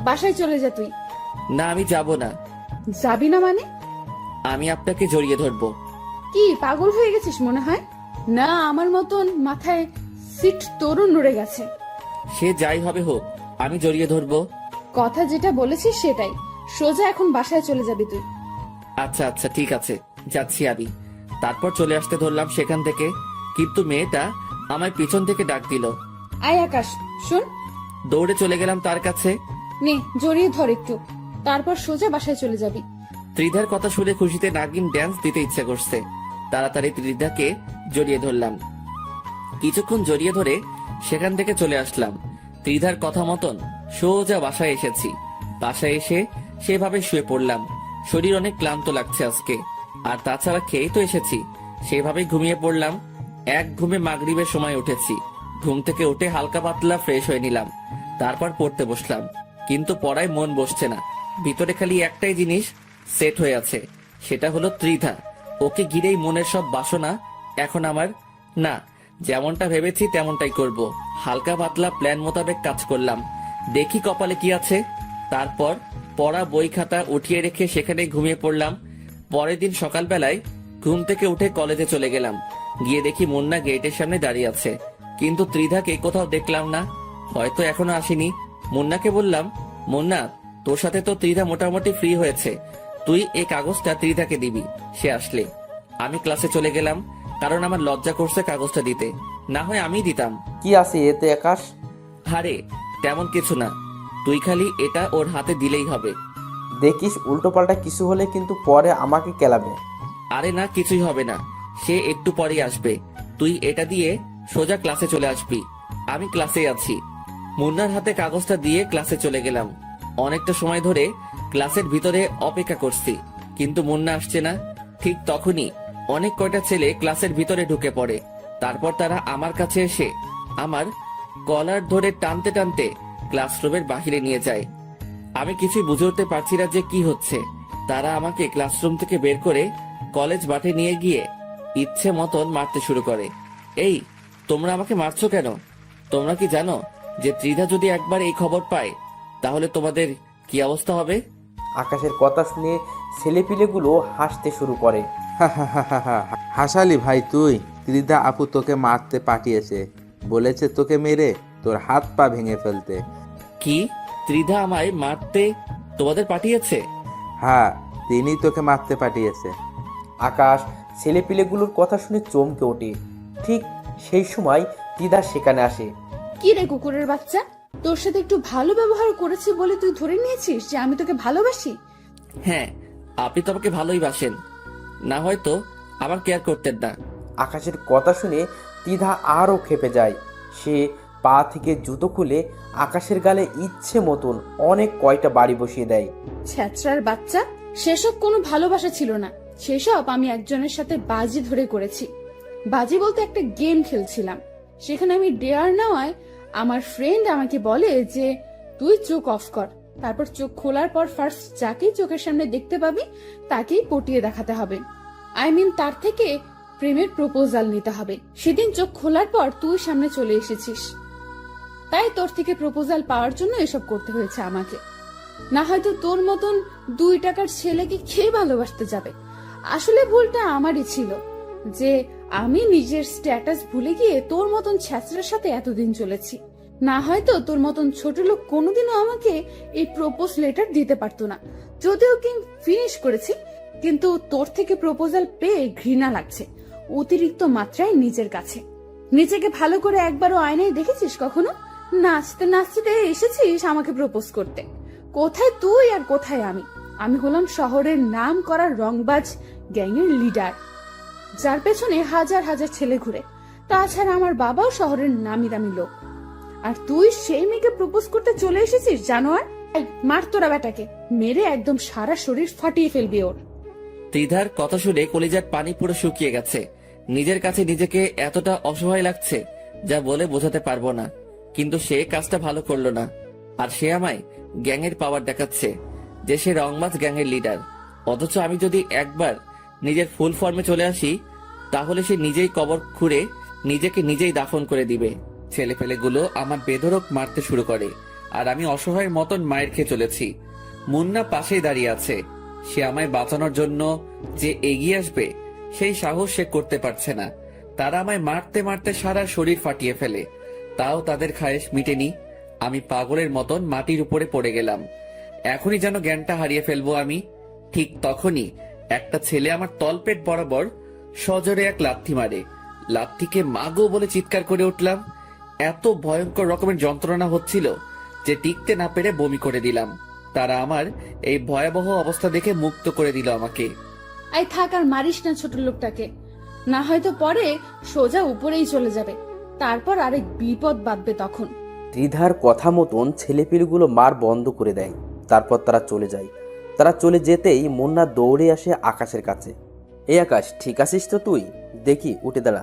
বাসায় চলে যা তুই। না, আমি যাব না। যাবি না মানে? আমি আপনাকে জড়িয়ে ধরবো। কি পাগল হয়ে গেছিস মনে হয়? না, আমার মতন মাথায় সিট তরুণ নড়ে গেছে। সে যাই হবে হোক, আমি জড়িয়ে ধরবো। কথা যেটা বলেছিস সেটাই। সোজা এখন বাসায় চলে যাবি তুই। আচ্ছা আচ্ছা, ঠিক আছে, যাচ্ছি আমি। তারপর চলে আসতে ধরলাম সেখান থেকে, কিন্তু মেয়েটা আমায় পিছন থেকে ডাক দিল। আয় আকাশ, শোন। দৌড়ে চলে গেলাম তার কাছে। নে, জড়িয়ে ধর একটু, তারপর সোজা বাসায় চলে যাবি। ত্রিধার কথা শুনে খুশিতে নাগিন ড্যান্স দিতে ইচ্ছে করছে, তাড়াতাড়ি ত্রিধাকে জড়িয়ে ধরলাম। কিছুক্ষণ জড়িয়ে ধরে সেখান থেকে চলে আসলাম। ত্রিধার কথা মতন সোজা বাসায় এসেছি। বাসায় এসে সেভাবে শুয়ে পড়লাম। শরীর অনেক ক্লান্ত লাগছে আজকে, আর তাছাড়া খেয়েই তো এসেছি। সেভাবেই ঘুমিয়ে পড়লাম। এক ঘুমে মাগরিবের সময় উঠেছি। ঘুম থেকে উঠে হালকা পাতলা ফ্রেশ হয়ে নিলাম, তারপর পড়তে বসলাম। কিন্তু পড়ায় মন বসছে না। ভিতরে খালি একটাই জিনিস সেট হয়ে আছে, সেটা হলো ত্রিধা। ওকে ঘিরেই মনের সব বাসনা এখন আমার। না, যেমনটা ভেবেছি তেমনটাই করব। হালকা পাতলা প্ল্যান মোতাবেক কাজ করলাম। দেখি কপালে কি আছে। তারপর পড়া বই খাতা উঠিয়ে রেখে সেখানে ঘুমিয়ে পড়লাম। পরের দিন সকালবেলায় ঘুম থেকে উঠে কলেজে চলে গেলাম। গিয়ে দেখি মুন্না গেটের সামনে দাঁড়িয়ে আছে, কিন্তু ত্রিধাকে কোথাও দেখলাম না। হয়তো এখনো আসেনি। মুন্নাকে বললাম, মুন্না, তোর সাথে তো ত্রিধা মোটামুটি ফ্রি হয়েছে, তুই এই কাগজটা ত্রিধাকে দিবি সে আসলে। আমি ক্লাসে চলে গেলাম, কারণ আমার লজ্জা করছে কাগজটা দিতে। না হয় আমি দিতাম। কি আছে এতে আকাশ? হারে, তেমন কিছু না, তুই খালি এটা ওর হাতে দিলেই হবে। দেখিস উল্টোপাল্টা কিছু হলে কিন্তু পরে আমাকে কেলাবে। আরে না, কিছুই হবে না, সে একটু পরেই আসবে। তুই এটা দিয়ে সোজা ক্লাসে চলে আসবি। আমি ক্লাসে আছি। মুন্নার হাতে কাগজটা দিয়ে ক্লাসে চলে গেলাম। অনেকটা সময় ধরে ক্লাসের ভিতরে অপেক্ষা করছি, কিন্তু মুন্না আসছে না। ঠিক তখনই অনেক কয়টা ছেলে ক্লাসের ভিতরে ঢুকে পড়ে। তারপর তারা আমার কাছে এসে আমার কলার ধরে টানতে টানতে ক্লাসরুমের বাহিরে নিয়ে যায়। আমি কিছুই বুঝে উঠতে পারছি না যে কি হচ্ছে। তারা আমাকে ক্লাসরুম থেকে বের করে কলেজ মাঠে নিয়ে গিয়ে ইচ্ছে মতন মারতে শুরু করে। এই, তোমরা আমাকে মারছো কেন? তোমরা কি জানো যে ত্রিধা যদি একবার এই খবর পায় তাহলে তোমাদের কি অবস্থা হবে? আকাশের কথা শুনে ছেলেপিলেগুলো হাসতে শুরু করে। হাসালি ভাই তুই? ত্রিধা আপু তোকে মারতে পাঠিয়েছে, বলেছে তোকে মেরে তোর হাত পা ভেঙে ফেলতে। কি, ত্রিধা আমায় মারতে তোমাদের পাঠিয়েছে? হ্যাঁ, তিনি তোকে মারতে পাঠিয়েছে। আকাশ ছেলেপিলেগুলোর কথা শুনে চমকে ওঠে। ঠিক সেই সময় ত্রিধা সেখানে আসে। কি রে কুকুরের বাচ্চা, তোর সাথে একটু ভালো ব্যবহার করেছি বলে তুই ধরে নিয়েছিস যে আমি তোকে ভালোবাসি? হ্যাঁ, আপনি তো আমাকে ভালোই বাসেন, না হয়তো আমার কেয়ার করতেন না। আকাশের কথা শুনে ত্রিধা আরও ক্ষেপে যায়। সে পা থেকে জুতো খুলে আকাশের গালে ইচ্ছে মতন অনেক কয়টা বাড়ি বসিয়ে দেয়। ছ্যাচরার বাচ্চা, সেসব কোনো ভালোবাসা ছিল না। সেসব আমি একজনের সাথে বাজি ধরে করেছি। বাজি বলতে একটা গেম খেলছিলাম। সেখানে আমি ডেয়ার নেওয়ায় আমার ফ্রেন্ড আমাকে বলে যে তুই চোখ অফ কর, তারপর চোখ খোলার পর ফার্স্ট যাকেই চোখের সামনে দেখতে পাবি তাকেই পটিয়ে দেখাতে হবে। তার থেকে প্রেমের প্রপোজাল নিতে হবে। সেদিন চোখ খোলার পর তুই সামনে চলে এসেছিস, তাই তোর থেকে প্রপোজাল পাওয়ার জন্য এসব করতে হয়েছে আমাকে। না হয়তো তোর মতন 2 টাকার ছেলেকে কে ভালোবাসতে যাবে। আসলে ভুলটা আমারই ছিল যে আমি নিজের স্ট্যাটাস ভুলে গিয়ে তোর মতন ছ্যাচরার সাথে এতদিন চলেছি। না হয়তো তোর মতন ছোট লোক কোনোদিনও আমাকে এই প্রপোজ লেটার দিতে পারতো না। যদিও কি ফিনিশ করেছি, কিন্তু তোর থেকে প্রপোজাল পেয়ে ঘৃণা লাগছে অতিরিক্ত মাত্রায় নিজের কাছে। নিজেকে ভালো করে একবারও আয়নায় দেখেছিস কখনো? নাচতে নাচতে এসেছিস আমাকে প্রপোজ করতে। কোথায় তুই আর কোথায় আমি? আমি হলাম শহরের নাম করা রংবাজ গ্যাংয়ের লিডার, যার পেছনে হাজার হাজার ছেলে ঘুরে। তাছাড়া আমার বাবাও শহরের নামি দামি লোক। আর তুই সেই মেয়েকে প্রপোজ করতে চলে এসেছিস জানোয়ার। মার তোরা বেটাকে, মেরে একদম সারা শরীর ফাটিয়ে ফেলবি ওর। ত্রিধার কথা শুনে কলিজার পানি পুরো শুকিয়ে গেছে। নিজের কাছে নিজেকে এতটা অসহায় লাগছে যা বলে বোঝাতে পারবো না। কিন্তু সে কাজটা ভালো করলো না, আর সে আমায় গ্যাংয়ের পাওয়ার দেখাচ্ছে যে সে রংবাজ গ্যাংয়ের লিডার। অথচ আমি যদি একবার নিজের ফুল ফর্মে চলে আসি তাহলে সে নিজেই কবর খুঁড়ে নিজেকে নিজেই দাফন করে দিবে। ছেলেপেলেগুলো আমার বেধড়ক মারতে শুরু করে, আর আমি অসহায়ের মতন মায়ের খেয়ে চলেছি। মুন্না পাশেই দাঁড়িয়ে আছে। সে আমায় বাঁচানোর জন্য যে এগিয়ে আসবে সেই সাহস সে করতে পারছে না। তারা আমায় মারতে মারতে সারা শরীর ফাটিয়ে ফেলে, তাও তাদের খায়েশ মিটেনি। আমি পাগলের মতন মাটির উপরে পড়ে গেলাম। এখনই যেন জ্ঞানটা হারিয়ে ফেলবো আমি। ঠিক তখনই একটা ছেলে আমার তলপেট বরাবর সজোরে এক লাথি মারে। লাথিকে মাগো বলে চিৎকার করে উঠলাম। এত ভয়ঙ্কর রকমের যন্ত্রণা হচ্ছিল যে টিকতে না পেরে বমি করে দিলাম। তারা আমার এই ভয়াবহ অবস্থা দেখে মুক্ত করে দিল আমাকে। আই থাক আর মারিস না ছোট লোকটাকে। না হয়তো পরে সোজা উপরেই চলে যাবে, তারপর আরেক বিপদ বাঁধবে তখন। ত্রিধার কথা মতন ছেলেপিলেগুলো মার বন্ধ করে দেয়। তারপর তারা চলে যায়। তারা চলে যেতেই মুন্না দৌড়ে আসে আকাশের কাছে। এই আকাশ, ঠিক আছিস তো তুই? দেখি, উঠে দাঁড়া।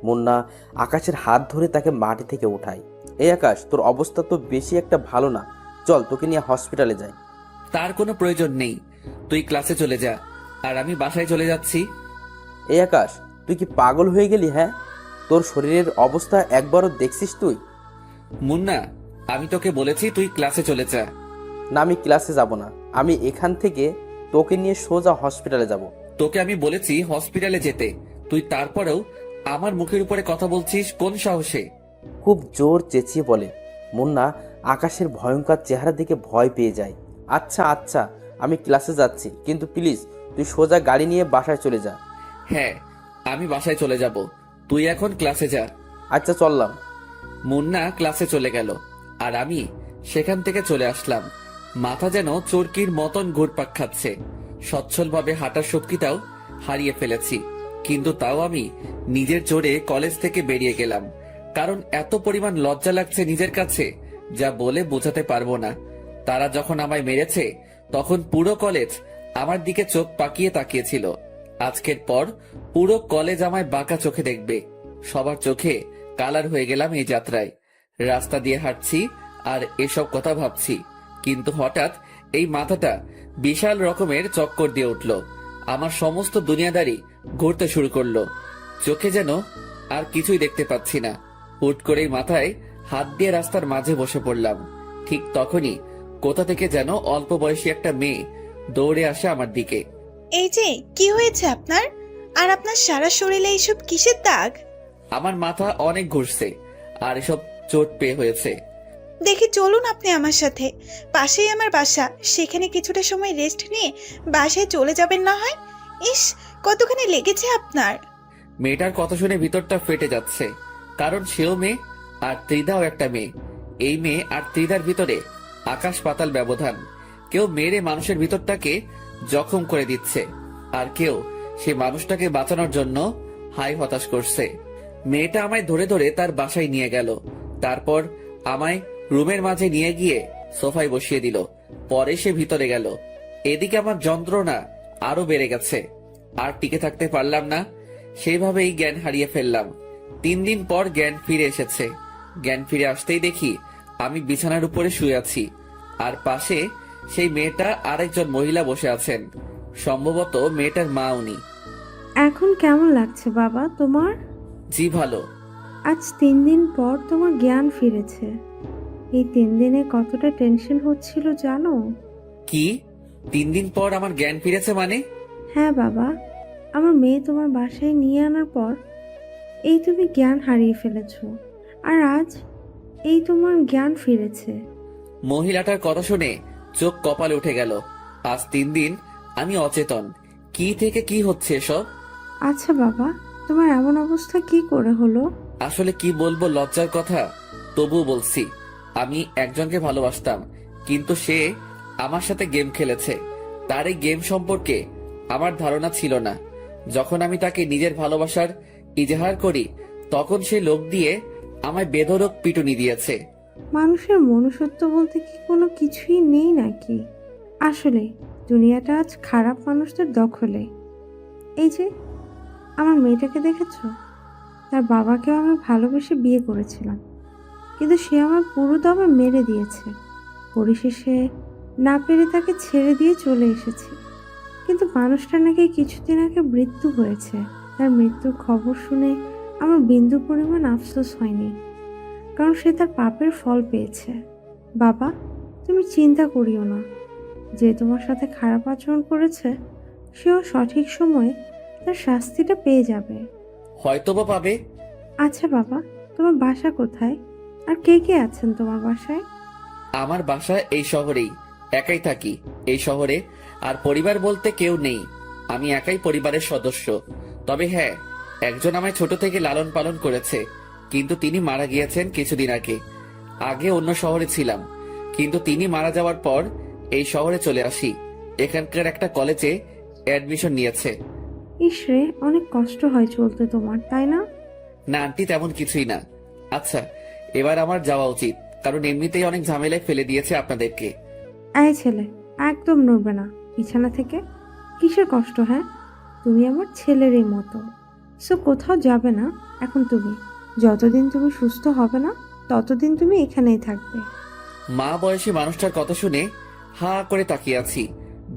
মুন্না আকাশের হাত ধরে তাকে মাটি থেকে উঠায়। এই আকাশ, তোর অবস্থা তো বেশি একটা ভালো না, চল তোকে নিয়ে হসপিটালে যাই। তার কোনো প্রয়োজন নেই, তুই ক্লাসে চলে যা, আর আমি বাসায় চলে যাচ্ছি। এই আকাশ, তুই কি পাগল হয়ে গেলি? হ্যাঁ, তোর শরীরের অবস্থা একবারও দেখছিস তুই? মুন্না, আমি তোকে বলেছি তুই ক্লাসে চলে যা। না, আমি ক্লাসে যাব না। আমি এখান থেকে তোকে নিয়ে সোজা হসপিটালে যাব। তোকে আমি বলেছি হসপিটালে যেতে, তুই তারপরেও আমার মুখের উপরে কথা বলছিস কোন সাহসে? খুব জোর চেঁচিয়ে বলে। মুন্না আকাশের ভয়ঙ্কর চেহারা দেখে ভয় পেয়ে যায়। আচ্ছা আচ্ছা, আমি ক্লাসে যাচ্ছি, কিন্তু প্লিজ তুই সোজা গাড়ি নিয়ে বাসায় চলে যা। হ্যাঁ, আমি বাসায় চলে যাব, তুই এখন ক্লাসে যা। আচ্ছা, চললাম। মুন্না ক্লাসে চলে গেল, আর আমি সেখান থেকে চলে আসলাম। মাথা যেন চরকির মতন ঘুরপাক খাচ্ছে। সচ্ছলভাবে হাঁটার শক্তিটাও হারিয়ে ফেলেছি, কিন্তু তাও আমি নিজের জোরে কলেজ থেকে বেরিয়ে গেলাম। কারণ এত পরিমাণ লজ্জা লাগছে নিজের কাছে, যা বলে বোঝাতে পারবো না। তারা যখন আমায় মেরেছে তখন পুরো কলেজ আমার দিকে চোখ পাকিয়ে তাকিয়েছিল। আজকের পর পুরো কলেজ আমায় বাঁকা চোখে দেখবে। সবার চোখে কালার হয়ে গেলাম এই যাত্রায়। রাস্তা দিয়ে হাঁটছি আর এসব কথা ভাবছি, কিন্তু হঠাৎ এই মাথাটা বিশাল রকমের চক্কর দিয়ে উঠল। আমার সমস্ত দুনিয়াদারি ঘুরতে শুরু করলো। চোখে যেন আর কিছুই দেখতে পাচ্ছি না। হুট করেই মাথায় হাত দিয়ে রাস্তার মাঝে বসে পড়লাম। ঠিক তখনই কোথা থেকে যেন অল্প বয়সী একটা মেয়ে দৌড়ে আসে আমার দিকে। এই যে, কি হয়েছে আপনার? আর আপনার সারা শরীরে এইসব কিসের দাগ? আমার মাথা অনেক ঘুরছে আর এসব চোট পেয়ে হয়েছে। দেখি চলুন আপনি আমার সাথে, পাশেই আমার বাসা, সেখানে কিছুটা সময় রেস্ট নিয়ে বাসায় চলে যাবেন না হয়। ইস, কতখানি লেগেছে আপনার। মেয়েটার কথা শুনে ভিতরটা ফেটে যাচ্ছে, কারণ সেও মেয়ে আর ত্রিধাও একটা মেয়ে। এই মেয়ে আর ত্রিধার ভিতরে আকাশ পাতাল ব্যবধান। কেউ মেরে মানুষের ভিতরটাকে জখম করে দিচ্ছে, আর কেউ সে মানুষটাকে বাঁচানোর জন্য হাই হতাশ করছে। মেয়েটা আমায় ধরে ধরে তার বাসায় নিয়ে গেল, তারপর আমায় রুমের মাঝে নিয়ে গিয়ে সোফায় বসিয়ে দিল। পরে সে ভিতরে গেল। এদিকে আমার যন্ত্রণা আরো বেড়ে গেছে, আর টিকে থাকতে পারলাম না। সেইভাবেই জ্ঞান হারিয়ে ফেললাম। 3 দিন পর জ্ঞান ফিরে এসেছে। জ্ঞান ফিরে আসতেই দেখি আমি বিছানার উপরে শুয়ে আছি, আর পাশে সেই মেয়েটা আরেকজন মহিলা বসে আছেন। সম্ভবত মেয়েটার মা উনি। এখন কেমন লাগছে বাবা তোমার? জি ভালো। আজ 3 দিন পর তোমার জ্ঞান ফিরেছে। এই 3 দিনে কতটা টেনশন হচ্ছিল জানো? কি 3 দিন পর আমার জ্ঞান ফিরেছে মানে? হ্যাঁ বাবা, আমার মেয়ে তোমার বাসায় নিয়ে আনার পর এই তুমি জ্ঞান হারিয়ে ফেলেছো, আর আজ এই তোমার জ্ঞান ফিরেছে। মহিলাটার কথা শুনে চোখ কপালে উঠে গেল। আজ 3 দিন আমি অচেতন। কি থেকে কি হচ্ছে এসব? আচ্ছা বাবা, তোমার এমন অবস্থা কি করে হলো? আসলে কি বলবো, লজ্জার কথা, তবুও বলছি। আমি একজনকে ভালোবাসতাম, কিন্তু সে আমার সাথে গেম খেলেছে। তার এই গেম সম্পর্কে আমার ধারণা ছিল না। যখন আমি তাকে নিজের ভালোবাসার ইজহার করি, তখন সে লোক দিয়ে আমায় বেধড়ক পিটুনি দিয়েছে। মানুষের মনুষ্যত্ব বলতে কি কোনো কিছুই নেই নাকি? আসলে দুনিয়াটা আজ খারাপ মানুষদের দখলে। এই যে আমার মেয়েটাকে দেখেছো? তার বাবাকেও আমি ভালোবেসে বিয়ে করেছিলাম, কিন্তু সে আমার পুরো দমে মেরে দিয়েছে। পরিশেষে না পেরে তাকে ছেড়ে দিয়ে চলে এসেছি। কিন্তু মানুষটা নাকি কিছুদিন আগে মৃত্যু হয়েছে। তার মৃত্যুর খবর শুনে আমার বিন্দু পরিমাণ আফসোস হয়নি, কারণ সে তার পাপের ফল পেয়েছে। বাবা, তুমি চিন্তা করিও না। যে তোমার সাথে খারাপ আচরণ করেছে, সেও সঠিক সময়ে তার শাস্তিটা পেয়ে যাবে। হয়তোবা পাবে। আচ্ছা বাবা, তোমার বাসা কোথায়, আর কে কে আছেন তোমার বাসায়? আমার বাসা এই শহরেই, একাই থাকি এই শহরে, আর পরিবার বলতে কেউ নেই। আমি একাই পরিবারের সদস্য। তবে হ্যাঁ, একজন আমায় ছোট থেকে লালন পালন করেছে, কিন্তু তিনি মারা গিয়েছেন কিছুদিন আগে। আগে অন্য শহরে ছিলাম, কিন্তু তিনি মারা যাওয়ার পর এই শহরে চলে আসি। এখানকার একটা কলেজে অ্যাডমিশন নিয়েছে। ইসরে, অনেক কষ্ট হয় চলতে তোমার, তাই না? না আন্টি, তেমন কিছুই না। আচ্ছা, এবার আমার যাওয়া উচিত, কারণ এমনিতেই অনেক ঝামেলায় ফেলে দিয়েছে আপনাদেরকে। এই ছেলে, একদম নড়বে না বিছানা থেকে। কিসের কষ্ট? হ্যাঁ, তুমি আমার ছেলেরই মতো। সো কোথাও যাবে না এখন তুমি। যতদিন তুমি সুস্থ হবে না ততদিন তুমি এখানেই থাকবে। মা বয়সী মানুষটার কথা শুনে হা করে তাকিয়ে আছি।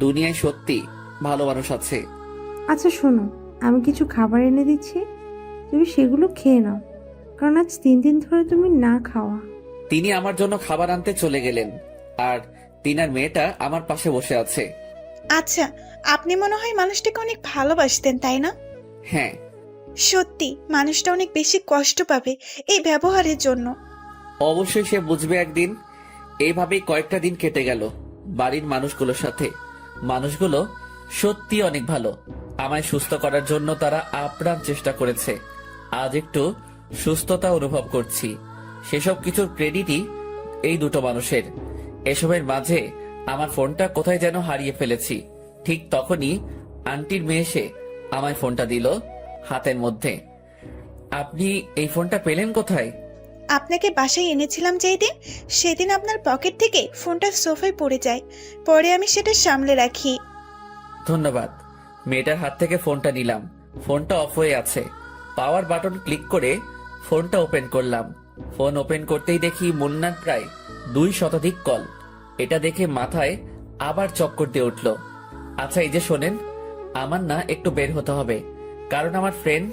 দুনিয়ায় সত্যি ভালো মানুষ আছে। আচ্ছা শোনো, আমি কিছু খাবার এনে দিচ্ছি, তুমি সেগুলো খেয়ে নাও, কারণ আজ 3 দিন ধরে তুমি না খাওয়া। তিনি আমার জন্য খাবার আনতে চলে গেলেন, আর তিনার মেয়েটা আমার পাশে বসে আছে। আচ্ছা, আপনি মনে হয় মানুষটাকে অনেক ভালোবাসতেন, তাই না? হ্যাঁ, সত্যি মানুষটা অনেক বেশি কষ্ট পাবে এই ব্যবহারের জন্য। অবশ্যই সে বুঝবে একদিন। এইভাবেই কয়েকটা দিন কেটে গেল বাড়ির মানুষগুলোর সাথে। মানুষগুলো সত্যি অনেক ভালো। আমায় সুস্থ করার জন্য তারা আপ্রাণ চেষ্টা করেছে। আজ একটু সুস্থতা অনুভব করছি। সেসব কিছুর ক্রেডিটই এই দুটো মানুষের। এসবের মাঝে আমার ফোনটা কোথায় যেন হারিয়ে ফেলেছি। ঠিক তখনই আন্টির মেয়ে এসে আমায় ফোনটা দিল হাতের মধ্যে। আপনি এই ফোনটা পেলেন কোথায়? আপনাকে বাসায় এনেছিলাম যেই দিন, সেদিন আপনার পকেট থেকে ফোনটা সোফায় পড়ে যায়। পরে আমি সেটা সামলে রাখি। ধন্যবাদ। মেয়েটার হাত থেকে ফোনটা নিলাম। ফোনটা অফ হয়ে আছে। পাওয়ার বাটন ক্লিক করে ফোনটা ওপেন করলাম। ফোন ওপেন করতেই দেখি মুন্নার প্রায় 2 শতাধিক কল। এটা দেখে মাথায় আবার চক্কর দিয়ে উঠল। আচ্ছা এই যে শোনেন, আমার না একটু বের হতে হবে, কারণ আমার ফ্রেন্ড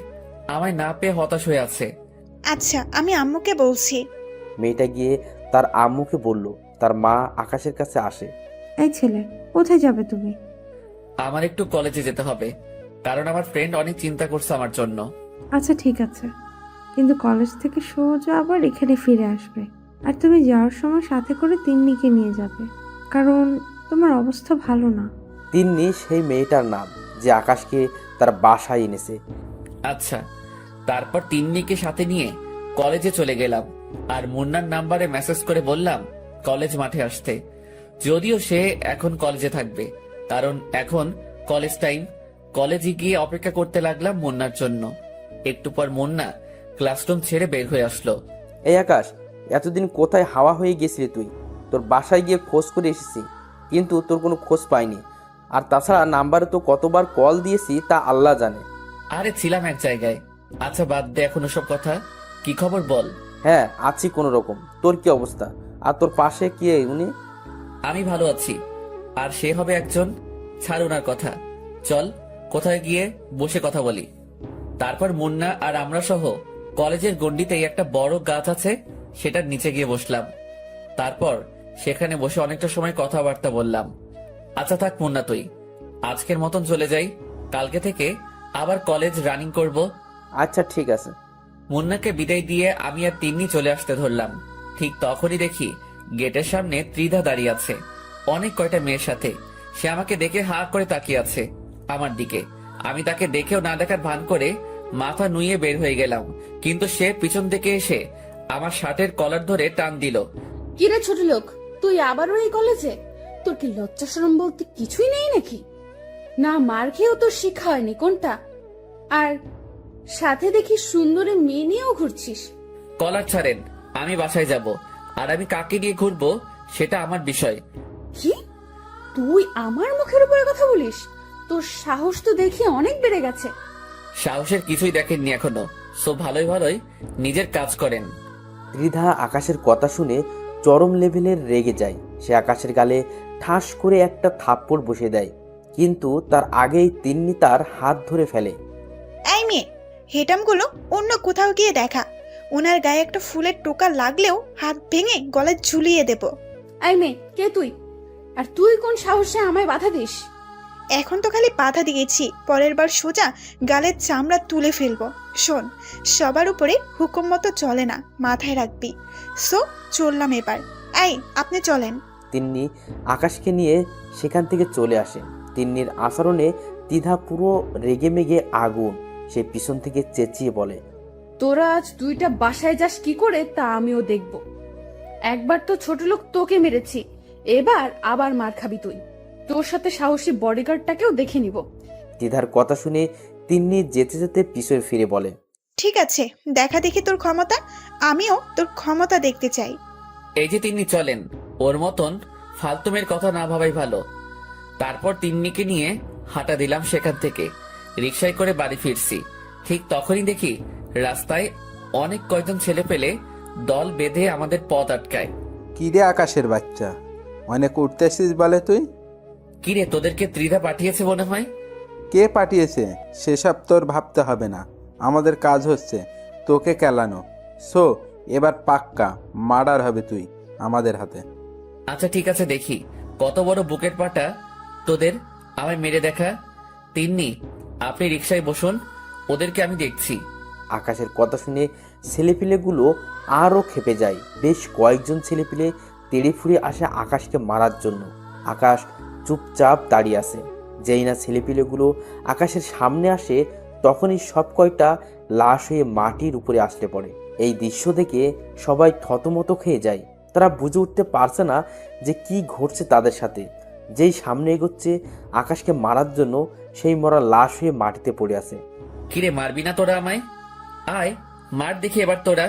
আমায় না পেয়ে হতাশ হয়ে আছে। আচ্ছা, আমি আম্মুকে বলছি। মেয়েটা গিয়ে তার আম্মুকে বলল তার মা আকাশের কাছে আসে। এই ছেলে, কোথায় যাবে তুমি? আমার একটু কলেজে যেতে হবে, কারণ আমার ফ্রেন্ড অনেক চিন্তা করছে আমার জন্য। আচ্ছা ঠিক আছে, কিন্তু কলেজ থেকে সোজা আবার এখানে ফিরে আসবে। আর তুমি যাওয়ার সময় সাথে করে তিন্নিকে নিয়ে যাবে, কারণ তোমার অবস্থা ভালো না। তিন্নি সেই মেয়েটার নাম যে আকাশকে তার বাসায় এনেছে। আচ্ছা, তারপর তিন্নিকে সাথে নিয়ে কলেজে চলে গেলাম, আর মুন্নার নাম্বারে মেসেজ করে বললাম কলেজ মাঠে আসতে। যদিও সে এখন কলেজে থাকবে, কারণ এখন কলেজ টাইম। কলেজে গিয়ে অপেক্ষা করতে লাগলাম মুন্নার জন্য। একটু পর মুন্না ক্লাসরুম ছেড়ে বের হয়ে আসলো। এই আকাশ, এতদিন কোথায় হাওয়া হয়ে গেছিলি তুই? তোর বাসায় গিয়ে খোঁজ করে এসেছি, কিন্তু তোর কোনো খোঁজ পাইনি। আর তাছাড়া নাম্বারে তো কতবার কল দিয়েছি তা আল্লাহ জানে। আরে ছিলাম এক জায়গায়। আচ্ছা বাদ দে এখন ওসব কথা। কি খবর বল? হ্যাঁ আছি কোনো রকম। তোর কি অবস্থা? আর তোর পাশে কি উনি? আমি ভালো আছি, আর সে হবে একজন। ছাড় ওনার কথা, চল কোথায় গিয়ে বসে কথা বলি। তারপর মুন্না আর আমরা সহ কলেজের গন্ডিতেই একটা বড় গাছ আছে, সেটার নিচে গিয়ে বসলাম। তারপর সেখানে বসে অনেকটা সময় কথাবার্তা বললাম। আচ্ছা থাক মুন্না, তুই আজকের মতন চলে যাই। কালকে থেকে আবার কলেজ রানিং করব। আচ্ছা ঠিক আছে। মুন্নাকে বিদায় দিয়ে আমি আর তিন্নি চলে আসতে ধরলাম। ঠিক তখনই দেখি গেটের সামনে ত্রিধা দাঁড়িয়ে আছে অনেক কয়টা মেয়ের সাথে। সে আমাকে দেখে হা করে তাকিয়ে আছে আমার দিকে। আমি তাকে দেখেও না দেখার ভান করে মাথা নুয়ে বের হয়ে গেলাম, কিন্তু সে পিছন থেকে এসে আমার শার্টের কলার ধরে টান দিল। কিরে ছোট লোক, তুই আবারও এই কলেজে? তোর কি লজ্জা শরম বলতে কিছুই নেই নাকি? না মার খেয়েও তোর শিক্ষা হয়নি কোনটা? আর সাথে দেখি সুন্দরী মেয়ে নিয়েও ঘুরছিস। কলার ছাড়েন, আমি বাসায় যাব, আর আমি কাকে নিয়ে ঘুরবো সেটা আমার বিষয়। কি? তুই আমার মুখের উপরে কথা বলিস? তোর সাহস তো দেখি অনেক বেড়ে গেছে। সাহসের কিছুই দেখেননি এখনো, সো ভালোই ভালোই নিজের কাজ করেন। ত্রিধা আকাশের কথা শুনে চরম লেভেলের রেগে যায়। সে আকাশের গালে ঠাস করে একটা থাপ্পড় বসিয়ে দেয়, কিন্তু তার আগেই তিন্নি তার হাত ধরে ফেলে। এই মেয়ে, হেটামগুলো অন্য কোথাও গিয়ে দেখা। ওনার গায়ে একটা ফুলের টোকা লাগলেও হাত ভেঙে গলায় ঝুলিয়ে দেব। আই মে, কে তুই? আর তুই কোন সাহসে আমায় বাধা দিস? এখন তো খালি বাধা দিয়েছি, পরের বার সোজা গালের চামড়া তুলে ফেলবো। শোন, সবার উপরে হুকুম মতো চলে না, মাথায় রাখবি। সো চললাম এবার। এই আপনি চলেন। তিন্নি আকাশকে নিয়ে সেখান থেকে চলে আসে। তিন্নির আচরণে ত্রিধা পুরো রেগে মেগে আগুন। সে পিছন থেকে চেঁচিয়ে বলে, তোরা আজ দুইটা বাসায় যাস কি করে তা আমিও দেখব। একবার তো ছোট লোক তোকে মেরেছি, এবার আবার মার খাবি তুই। তোর সাথে সাহসী বডিগার্ডটাকেও দেখে নিব। ত্রিধার কথা শুনে তিন্নি যেতে যেতে পিছনে ফিরে বলে, ঠিক আছে, দেখা দেখি তোর ক্ষমতা। আমিও তোর ক্ষমতা দেখতে চাই। এই যে তিন্নি চলেন, ওর মতন ফালতুমের কথা না ভাবাই ভালো। তারপর তিন্নিকে নিয়ে হাঁটা দিলাম সেখান থেকে। রিকশায় করে বাড়ি ফিরছি, ঠিক তখনই দেখি রাস্তায় অনেক কয়জন ছেলে পেলে দল বেঁধে আমাদের পথ আটকায়। কি রে আকাশের বাচ্চা, অনেক উঠতেছিস বলে তুই? কিরে, তোদেরকে ত্রিধা পাঠিয়েছে মনে হয়? কে পাঠিয়েছে সেসব তোর ভাবতে হবে না, আমাদের কাজ হচ্ছে তোকে কেলানো। সো এবার পাক্কা মার্ডার হবে তুই আমাদের হাতে। আচ্ছা ঠিক আছে, দেখি কত বড় বুকের পাটা তোদের, আমায় মেরে দেখা। তিন্নি, আপনি রিকশায় বসুন, ওদেরকে আমি দেখছি। আকাশের কথা শুনে ছেলেপিলেগুলো আরও ক্ষেপে যায়। বেশ কয়েকজন ছেলেপিলে তেড়ে ফুড়ে আসে আকাশকে মারার জন্য। আকাশ চুপচাপ দাঁড়িয়ে আছে। যেই না ছেলেপিলেগুলো আকাশের সামনে আসে, তখনই সব কয়টা লাশ হয়ে মাটির উপরে আসলে পড়ে। এই দৃশ্য দেখে সবাই থতমত খেয়ে যায়। তারা বুঝে উঠতে পারছে না যে কি ঘটছে তাদের সাথে। যেই সামনে এগোচ্ছে আকাশকে মারার জন্য, সেই মরা লাশ হয়ে মাটিতে পড়ে আছে। কিরে, মারবি না তোরা আমায়? আয় মার দেখি এবার তোরা।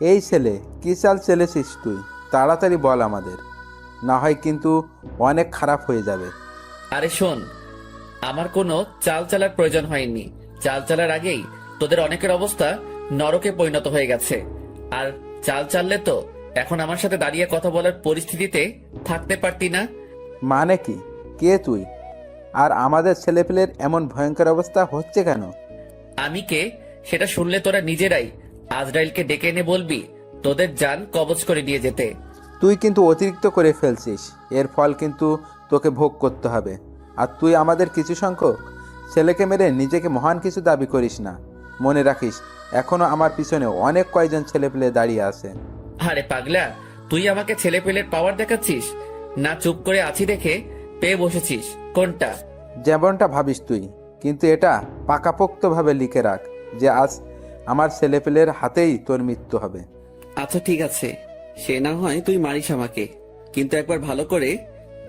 এই ছেলে, কি চাল চেলেছিস তুই? তাড়াতাড়ি বল আমাদের, না হয় কিন্তু অনেক খারাপ হয়ে যাবে। আরে শোন, আমার কোনো চাল চালার প্রয়োজন হয়নি। চাল চালার আগেই তোদের অনেকের অবস্থা নরকে পরিণত হয়ে গেছে। আর চাল চাললে তো এখন আমার সাথে দাঁড়িয়ে কথা বলার পরিস্থিতিতে থাকতে পারতি না। মানে কি? কে তুই? আর আমাদের ছেলেপেলের এমন ভয়ঙ্কর অবস্থা হচ্ছে কেন? আমি কে সেটা শুনলে তোরা নিজেরাই আজরাইলকে ডেকে এনে বলবি তোদের জান কবজ করে নিয়ে যেতে। তুই কিন্তু অতিরিক্ত করে ফেলছিস, এর ফল কিন্তু তোকে ভোগ করতে হবে। আর তুই আমাদের কিছু সংখ্যক ছেলেকে মেরে নিজেকে মহান কিছু দাবি করিস না। মনে রাখিস, এখনো আমার পিছনে অনেক কয়জন ছেলেপেলে দাঁড়িয়ে আছে। আরে পাগলা, তুই আমাকে ছেলে পেলের পাওয়ার দেখাচ্ছিস না? চুপ করে আছি দেখে পেয়ে বসেছিস কোনটা? যেমনটা ভাবিস তুই, কিন্তু এটা পাকাপোক্তভাবে লিখে রাখ যে আজ আমার ছেলেপেলের হাতেই তোর মৃত্যু হবে। আচ্ছা ঠিক আছে, সে না হয় তুই মারিস আমাকে, কিন্তু একবার ভালো করে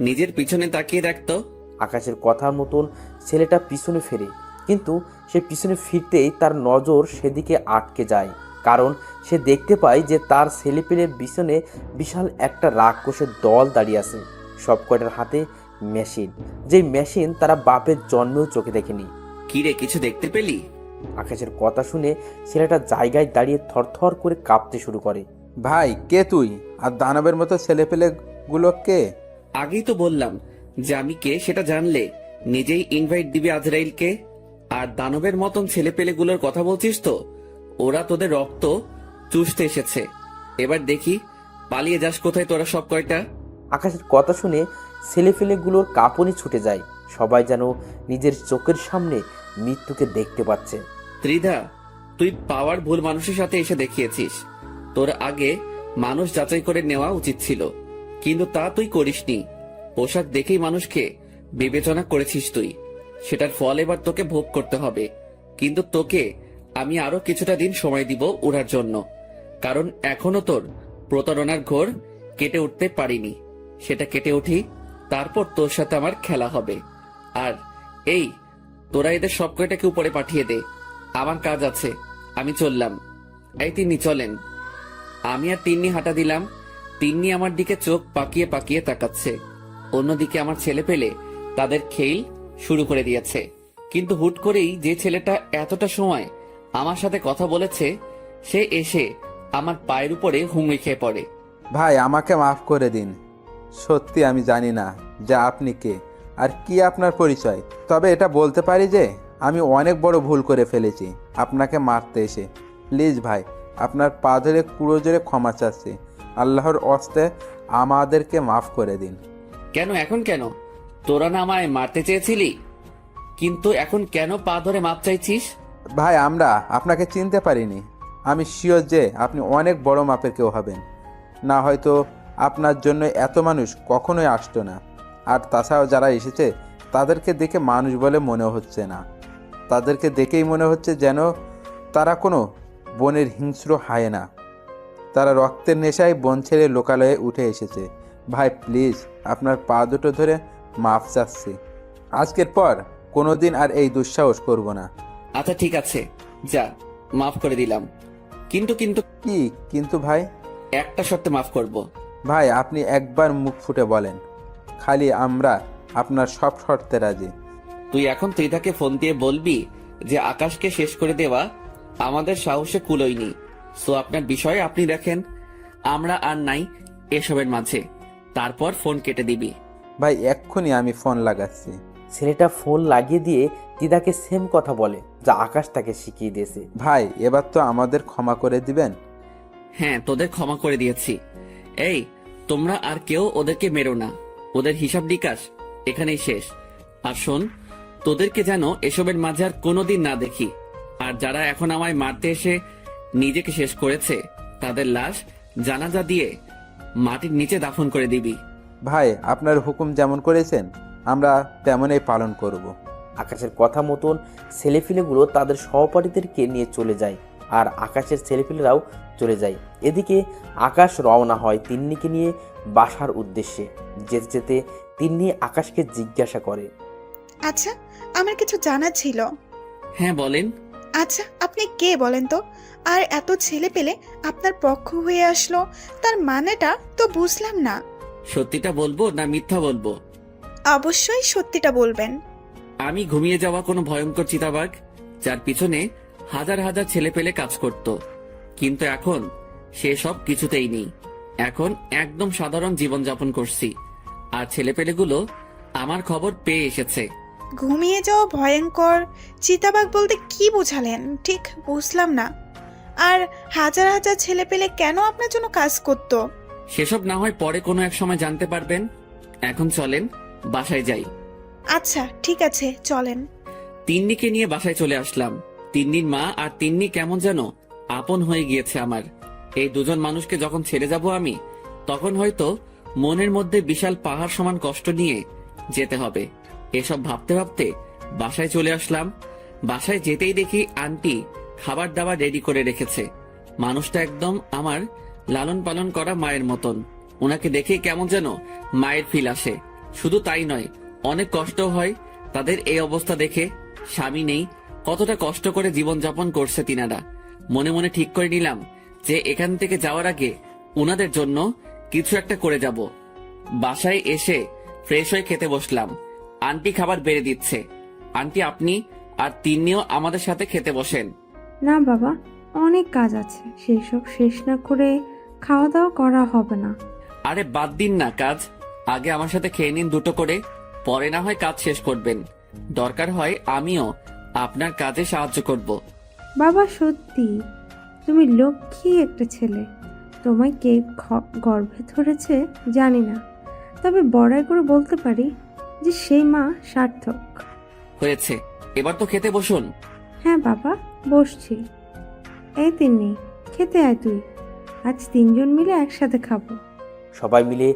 নিজের পিছনে তাকিয়ে দেখতো। আকাশের কথার মতন ছেলেটা পিছনে ফেরে, কিন্তু সে পিছনে ফিরতেই তার নজর সেদিকে আটকে যায়। কারণ সে দেখতে পায় যে তার ছেলেপেলের পিছনে বিশাল একটা রাক্ষসের দল দাঁড়িয়ে আছে। সব কয়টার হাতে মেশিন, যেই মেশিন তারা বাপের জন্মেও চোখে দেখেনি। কিরে, কিছু দেখতে পেলি? আকাশের কথা শুনে ছেলেটা জায়গায় দাঁড়িয়ে থরথর করে কাঁপতে শুরু করে। ভাই, কে তুই? আর দানবের মতো ছেলেপেলেগুলো কে? আগেই তো বললাম যে আমি কে সেটা জানলে নিজেই ইনভাইট দিবি আজরাইলকে। আর দানবের মতন ছেলে পেলেগুলোর কথা বলছিস তো, ওরা তোদের রক্ত চুষতে এসেছে। এবার দেখি পালিয়ে যাস কোথায় তোরা সব কয়টা। আকাশের কথা শুনে ছেলেপেলেগুলোর কাঁপুনি ছুটে যায়। সবাই যেন নিজের চোখের সামনে মৃত্যুকে দেখতে পাচ্ছে। ত্রিধা, তুই পাওয়ার ভুল মানুষের সাথে এসে দেখিয়েছিস। তোর আগে মানুষ যাচাই করে নেওয়া উচিত ছিল, কিন্তু তা তুই করিসনি। পোশাক দেখেই মানুষকে বিবেচনা করেছিস তুই। সেটার ফল এবার তোকে ভোগ করতে হবে। কিন্তু তোকে আমি আরো কিছুটা দিন সময় দিব উড়ার জন্য, কারণ এখনো তোর প্রতারণার ঘোর কেটে উঠতে পারিনি। সেটা কেটে উঠি, তারপর তোর সাথে আমার খেলা হবে। আর এই, তোরা এদের সব কয়টাকে উপরে পাঠিয়ে দে, আমার কাজ আছে, আমি চললাম। এই তিন্নি চলেন। আমি আর তিন্নি হাঁটা দিলাম। তিন্নি আমার দিকে চোখ পাকিয়ে পাকিয়ে তাকাচ্ছে। অন্যদিকে আমার ছেলে পেলে তাদের খেল শুরু করে দিয়েছে। কিন্তু হুট করেই যে ছেলেটা এতটা সময় আমার সাথে কথা বলেছে, সে এসে আমার পায়ের উপরে হুমড়ি খেয়ে পড়ে। ভাই, আমাকে মাফ করে দিন। সত্যি আমি জানি না যে আপনি কে আর কি আপনার পরিচয়। তবে এটা বলতে পারি যে আমি অনেক বড় ভুল করে ফেলেছি আপনাকে মারতে এসে। প্লিজ ভাই, আপনার পা ধরে কুড়ো জোরে ক্ষমা চাচ্ছি। আল্লাহর ওয়াস্তে আমাদেরকে মাফ করে দিন। কেন এখন কেন? তোরা না আমায় মারতে চেয়েছিলি, কিন্তু এখন কেন পা ধরে মাপ চাইছিস? ভাই, আমরা আপনাকে চিনতে পারিনি। আমি শিওর যে আপনি অনেক বড় মাপের কেউ হবেন, না হয়তো আপনার জন্য এত মানুষ কখনোই আসতো না। আর তাছাড়াও যারা এসেছে তাদেরকে দেখে মানুষ বলে মনে হচ্ছে না, তাদেরকে দেখেই মনে হচ্ছে যেন তারা কোনো বনের হিংস্র হায়েনা। তারা রক্তের নেশায় বন ছেড়ে লোকালয়ে উঠে এসেছে। ভাই প্লিজ, আপনার পা দুটো ধরে মাফ চাচ্ছি। আজকের পর কোনোদিন আর এই দুঃসাহস করব না। আচ্ছা ঠিক আছে, যা, মাফ করে দিলাম। কিন্তু কিন্তু কি কিন্তু ভাই? একটা শর্তে মাফ করব। ভাই আপনি একবার মুখ ফুটে বলেন, খালি আমরা আপনার সব শর্তে রাজি। তুই এখন ত্রিধাকে ফোন দিয়ে বলবি যে আকাশকে শেষ করে দেওয়া আমাদের সাহসে কুলোয়নি। সো আপনার বিষয়ে আপনি দেখেন, আমরা আর নাই এসবের মাঝে। তারপর ফোন কেটে দিবি। ভাই এক্ষুনি আমি ফোন লাগাচ্ছি। ছেলেটা ফোন লাগিয়ে দিয়ে দিদাকে সেম কথা বলে যা আকাশ তাকে শিখিয়ে দিয়েছে। ভাই এবার তো আমাদের ক্ষমা করে দিবেন। হ্যাঁ, তোদের ক্ষমা করে দিয়েছি। এই, তোমরা আর কেউ ওদেরকে মেরো না। ওদের হিসাব নিকাশ এখানেই শেষ। আর শোন, তোদেরকে যেন এসবের মাঝে আর কোনোদিন না দেখি। আর যারা এখন আমায় মারতে এসে নিজেকে শেষ করেছে, তাদের লাশ জানাজা দিয়ে মাটির নিচে দাফন করে দিবি। ভাই আপনার হুকুম যেমন করেছেন আমরা তেমনই পালন করব। আকাশের কথা মতন ছেলেপিলেগুলো তাদের সহপাঠীদেরকে নিয়ে চলে যায়, আর আকাশের ছেলেপিলেরাও চলে যায়। এদিকে আকাশ রওনা হয় তিন্নিকে নিয়ে বাসার উদ্দেশ্যে। যেতে যেতে তিন্নি আকাশকে জিজ্ঞাসা করে, আচ্ছা, আমার কিছু জানা ছিল। হ্যাঁ বলেন। আচ্ছা, আপনি কে বলেন তো? আর এত ছেলে পেলে আপনার পক্ষ হয়ে আসলো, তার মানেটা তো বুঝলাম না। সত্যিটা বলবো না মিথ্যা বলবো? অবশ্যই সত্যিটা বলবেন। আমি ঘুমিয়ে যাওয়া কোনো ভয়ঙ্কর চিতাবাঘ, যার পিছনে হাজার হাজার ছেলে পেলে কাজ করত। কিন্তু এখন সেসব কিছুতেই নেই। এখন একদম সাধারণ জীবনযাপন করছি। আর ছেলেপেলেগুলো আমার খবর পেয়ে এসেছে। ঘুমিয়ে যাওয়া ভয়ঙ্কর চিতাবাঘ বলতে কি বোঝালেন? ঠিক বুঝলাম না। আর হাজার হাজার ছেলে পেলে কেন আপনার জন্য কাজ করতো? সেসব না হয় পরে কোনো এক সময় জানতে পারবেন। এখন চলেন, বাসায় যাই। আচ্ছা ঠিক আছে, চলেন। তিন্নিকে নিয়ে বাসায় চলে আসলাম। তিন্নির মা আর তিন্নি কেমন যেন আপন হয়ে গিয়েছে আমার। এই দুজন মানুষকে যখন ছেড়ে যাব আমি, তখন হয়তো মনের মধ্যে বিশাল পাহাড় সমান কষ্ট নিয়ে যেতে হবে। এসব ভাবতে ভাবতে বাসায় চলে আসলাম। বাসায় যেতেই দেখি আন্টি খাবার দাবার রেডি করে রেখেছে। মানুষটা একদম আমার লালন পালন করা মায়ের মতন। ওনাকে দেখে কেমন যেন মায়ের ফিল আসে। শুধু তাই নয়, অনেক কষ্ট হয় তাদের এই অবস্থা দেখে। স্বামী নেই, কতটা কষ্ট করে জীবনযাপন করছে তিনারা। মনে মনে ঠিক করে নিলাম যে এখান থেকে যাওয়ার আগে ওনাদের জন্য কিছু একটা করে যাব। বাসায় এসে ফ্রেশ হয়ে খেতে বসলাম। আন্টি খাবার বেড়ে দিচ্ছে। আন্টি, আপনি আর তিন্নিও আমাদের সাথে খেতে বসেন। না বাবা, অনেক কাজ আছে, সেই সব শেষ না করে খাওয়া দাওয়া করা হবে না। আরে বাদ দিন না কাজ, আগে আমার সাথে খেয়ে নিন দুটো করে, পরে না হয় কাজ শেষ করবেন। দরকার হয় আমিও আপনার কাজে সাহায্য করব। বাবা সত্যি তুমি লক্ষ্মী একটা ছেলে। তোমায় কে গর্ভে ধরেছে জানি না, তবে বড়াই করে বলতে পারি যে সেই মা সার্থক। হয়েছে, এবার তো খেতে বসুন। হ্যাঁ বাবা, বসছি। এই তিন্নি, খেতে আয় তুই, আজ তিনজন মিলে একসাথে খাবো। সবাই মিলে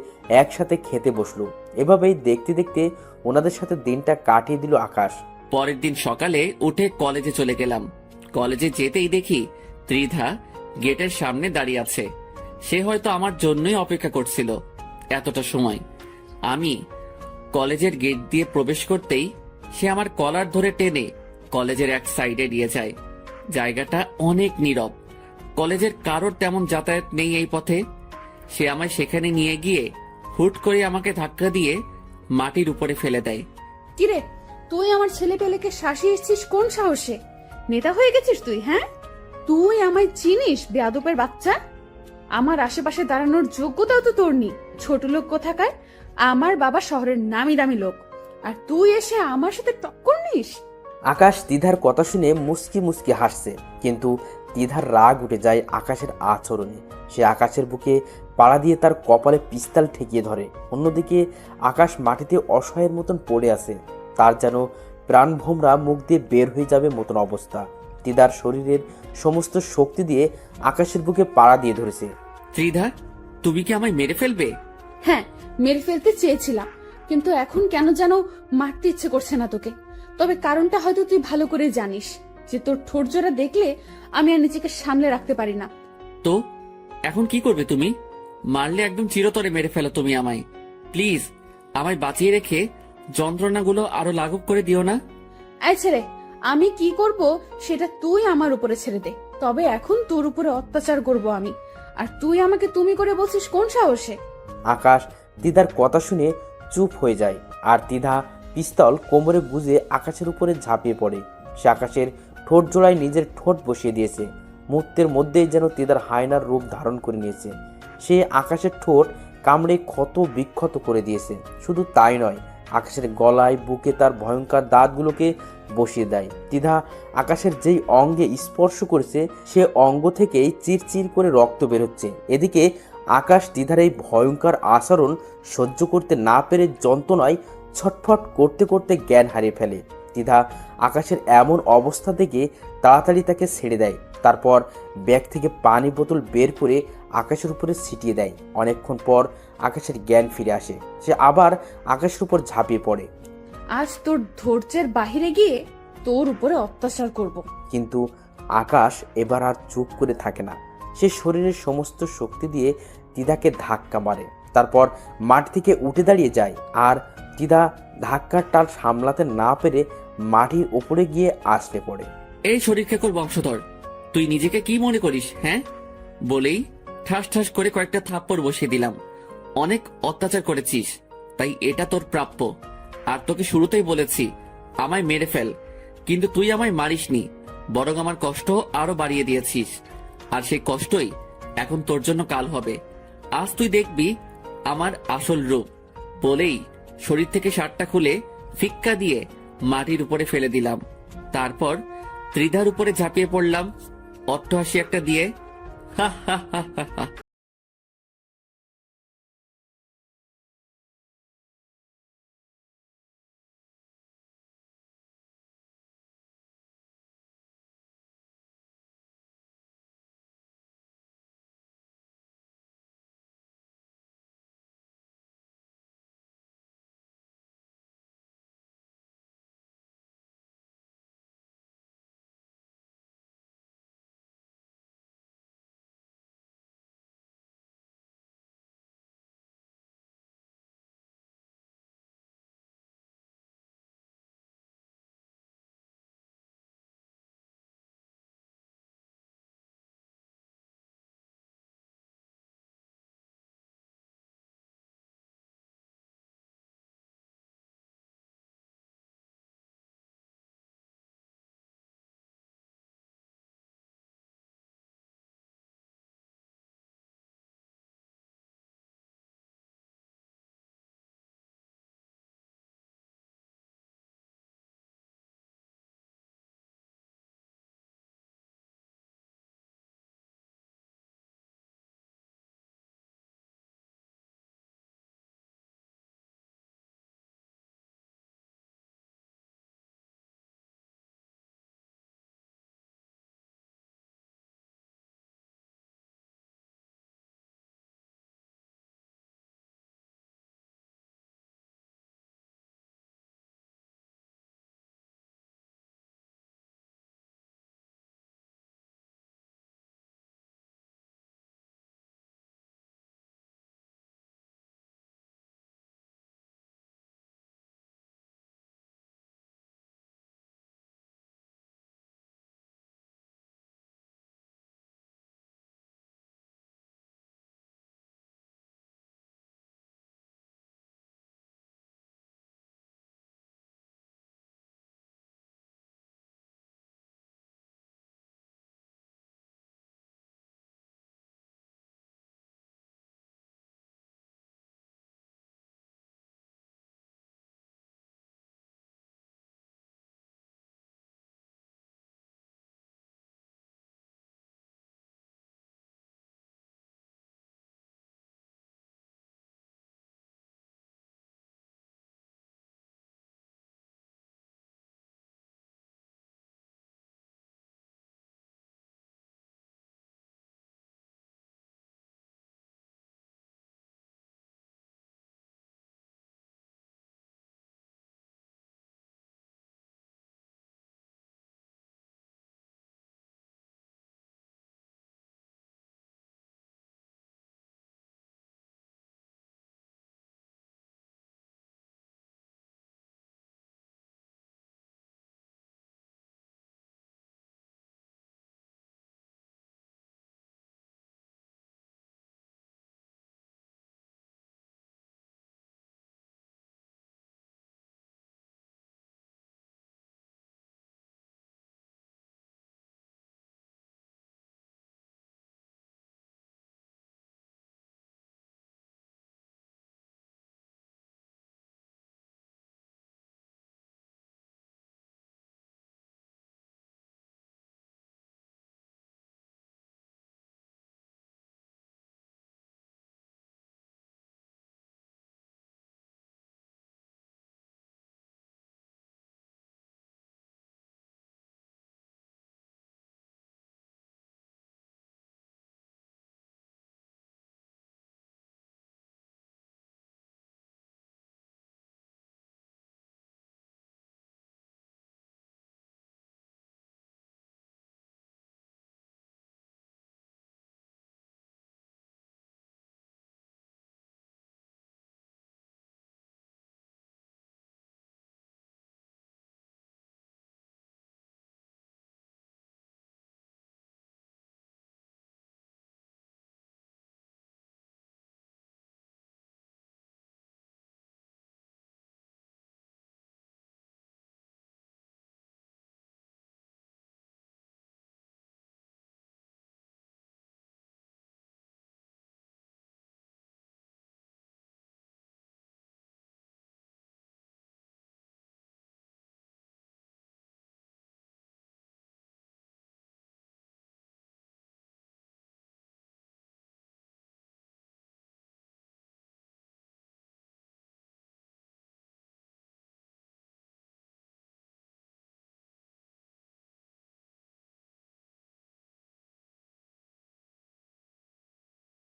একসাথে খেতে বসলো। এভাবেই দেখতে দেখতে ওনাদের সাথে দিনটা কাটিয়ে দিল আকাশ। পরের দিন সকালে উঠে কলেজে চলে গেলাম। কলেজে যেতেই দেখি ত্রিধা গেটের সামনে দাঁড়িয়ে আছে। সে হয়তো আমার জন্যই অপেক্ষা করছিল এতটা সময়। আমি কলেজের গেট দিয়ে প্রবেশ করতেই সে আমার কলার ধরে টেনে কলেজের এক সাইডে নিয়ে যায়। জায়গাটা অনেক নীরব, কলেজের কারোর তেমন যাতায়াত নেই এই পথে। সে আমায় সেখানে নিয়ে গিয়ে হুট করে আমাকে ধাক্কা দিয়ে মাটির উপরে ফেলে দেয়। কিরে, তুই আমার ছেলে পেলেকে শাসিয়ে এসছিস কোন সাহসে? নেতা হয়ে গেছিস তুই? হ্যাঁ, তুই আমায় চিনিস বেয়াদবের বাচ্চা? আমার আশেপাশে দাঁড়ানোর যোগ্যতাও তো তোর নেই, ছোট লোক কোথাকার। আমার বাবা শহরের নামি দামি লোক, আর তুই এসে আমার সাথে টক্কর নিস? আকাশ দ্বিধার কথা শুনে মুস্কি মুস্কি হাসছে, কিন্তু দ্বিধার রাগ উঠে যায় আকাশের আচরণে। সে আকাশের বুকে পাড়া দিয়ে তার কপালে পিস্তল ঠেকিয়ে ধরে। অন্যদিকে আকাশ মাটিতে অসহায়ের মতন পড়ে আছে, তার যেন প্রাণভোমরা মুখ দিয়ে বের হয়ে যাবে মতন অবস্থা। দিদার শরীরের সমস্ত শক্তি দিয়ে আকাশের বুকে পাড়া দিয়ে ধরেছে। ত্রিধা, তুমি কি আমায় মেরে ফেলবে? হ্যাঁ, মেরে ফেলতে চেয়েছিলাম, কিন্তু এখন কেন যেন মারতে ইচ্ছে করছে না তোকে। তবে কারণটা হয়তো তুই ভালো করে জানিস, যে তোর ঠোঁটজোড়া দেখলে আমি আর নিজেকে সামলে রাখতে পারি না। তো এখন কি করবে তুমি? মারলে একদম চিরতরে মেরে ফেলো তুমি আমায়। প্লিজ আমায় বাঁচিয়ে রেখে যন্ত্রণাগুলো আরো লাঘব করে দিও না। এই ছেলে, আমি কি করব সেটা তুই আমার উপরে ছেড়ে দে। তবে এখন তোর উপরে অত্যাচার করব আমি, আর তুই আমাকে তুমি করে বলছিস কোন সাহসে? আকাশ তিধার কথা শুনে চুপ হয়ে যায়, আর তিধা পিস্তল কোমরে গুজে আকাশের উপরে ঝাঁপিয়ে পড়ে। সে আকাশের ঠোঁট জোড়ায় নিজের ঠোঁট বসিয়ে দিয়েছে। মুহূর্তের মধ্যেই যেন তিধার হায়নার রূপ ধারণ করে নিয়েছে। সে আকাশের ঠোঁট কামড়ে ক্ষত বিক্ষত করে দিয়েছে। শুধু তাই নয়, আকাশের গলায় বুকে তার ভয়ঙ্কর দাঁতগুলোকে বসিয়ে দেয়। তিধা আকাশের যেই অঙ্গে স্পর্শ করেছে সে অঙ্গ থেকেই চিরচির করে রক্ত বেরোচ্ছে। এদিকে আকাশ তিধার এই ভয়ঙ্কর আচরণ সহ্য করতে না পেরে যন্ত্রণায় ছটফট করতে করতে জ্ঞান হারিয়ে ফেলে। তিধা আকাশের এমন অবস্থা দেখে তাড়াতাড়ি তাকে ছেড়ে দেয়। তারপর ব্যাগ থেকে পানি বোতল বের করে আকাশের উপরে ছিটিয়ে দেয়। অনেকক্ষণ পর আকাশের জ্ঞান ফিরে আসে। সে আবার আকাশের উপর ঝাঁপিয়ে পড়ে। আজ তোর ধৈর্যের বাহিরে গিয়ে তোর উপরে অত্যাচার করব। কিন্তু আকাশ এবার আর চুপ করে থাকে না। সে শরীরের সমস্ত শক্তি দিয়ে তিধাকে ধাক্কা মারে। তারপর মাটি থেকে উঠে দাঁড়িয়ে যায়, আর তিধা ধাক্কার টাল সামলাতে না পেরে মাটির উপরে গিয়ে আছড়ে পড়ে। এই শরীর খেকর বংশধর, তুই নিজেকে কি মনে করিস? হ্যাঁ, বলেই ঠাস ঠাস করে কয়েকটা থাপ্পড় বসিয়ে দিলাম। অনেক অত্যাচার করেছিস, তাই এটা তোর প্রাপ্য। আর তোকে শুরুতেই বলেছি আমায় মেরে ফেল, কিন্তু তুই আমায় মারিসনি, বরং আমার কষ্ট আরো বাড়িয়ে দিয়েছিস। আর সেই কষ্টই এখন তোর জন্য কাল হবে। আজ তুই দেখবি আমার আসল রূপ। বলেই শরীর থেকে শার্টটা খুলে ফিক্কা দিয়ে মাটির উপরে ফেলে দিলাম। তারপর ত্রিধার উপরে ঝাঁপিয়ে পড়লাম অট্টহাসি একটা দিয়ে। হা হা হা হা।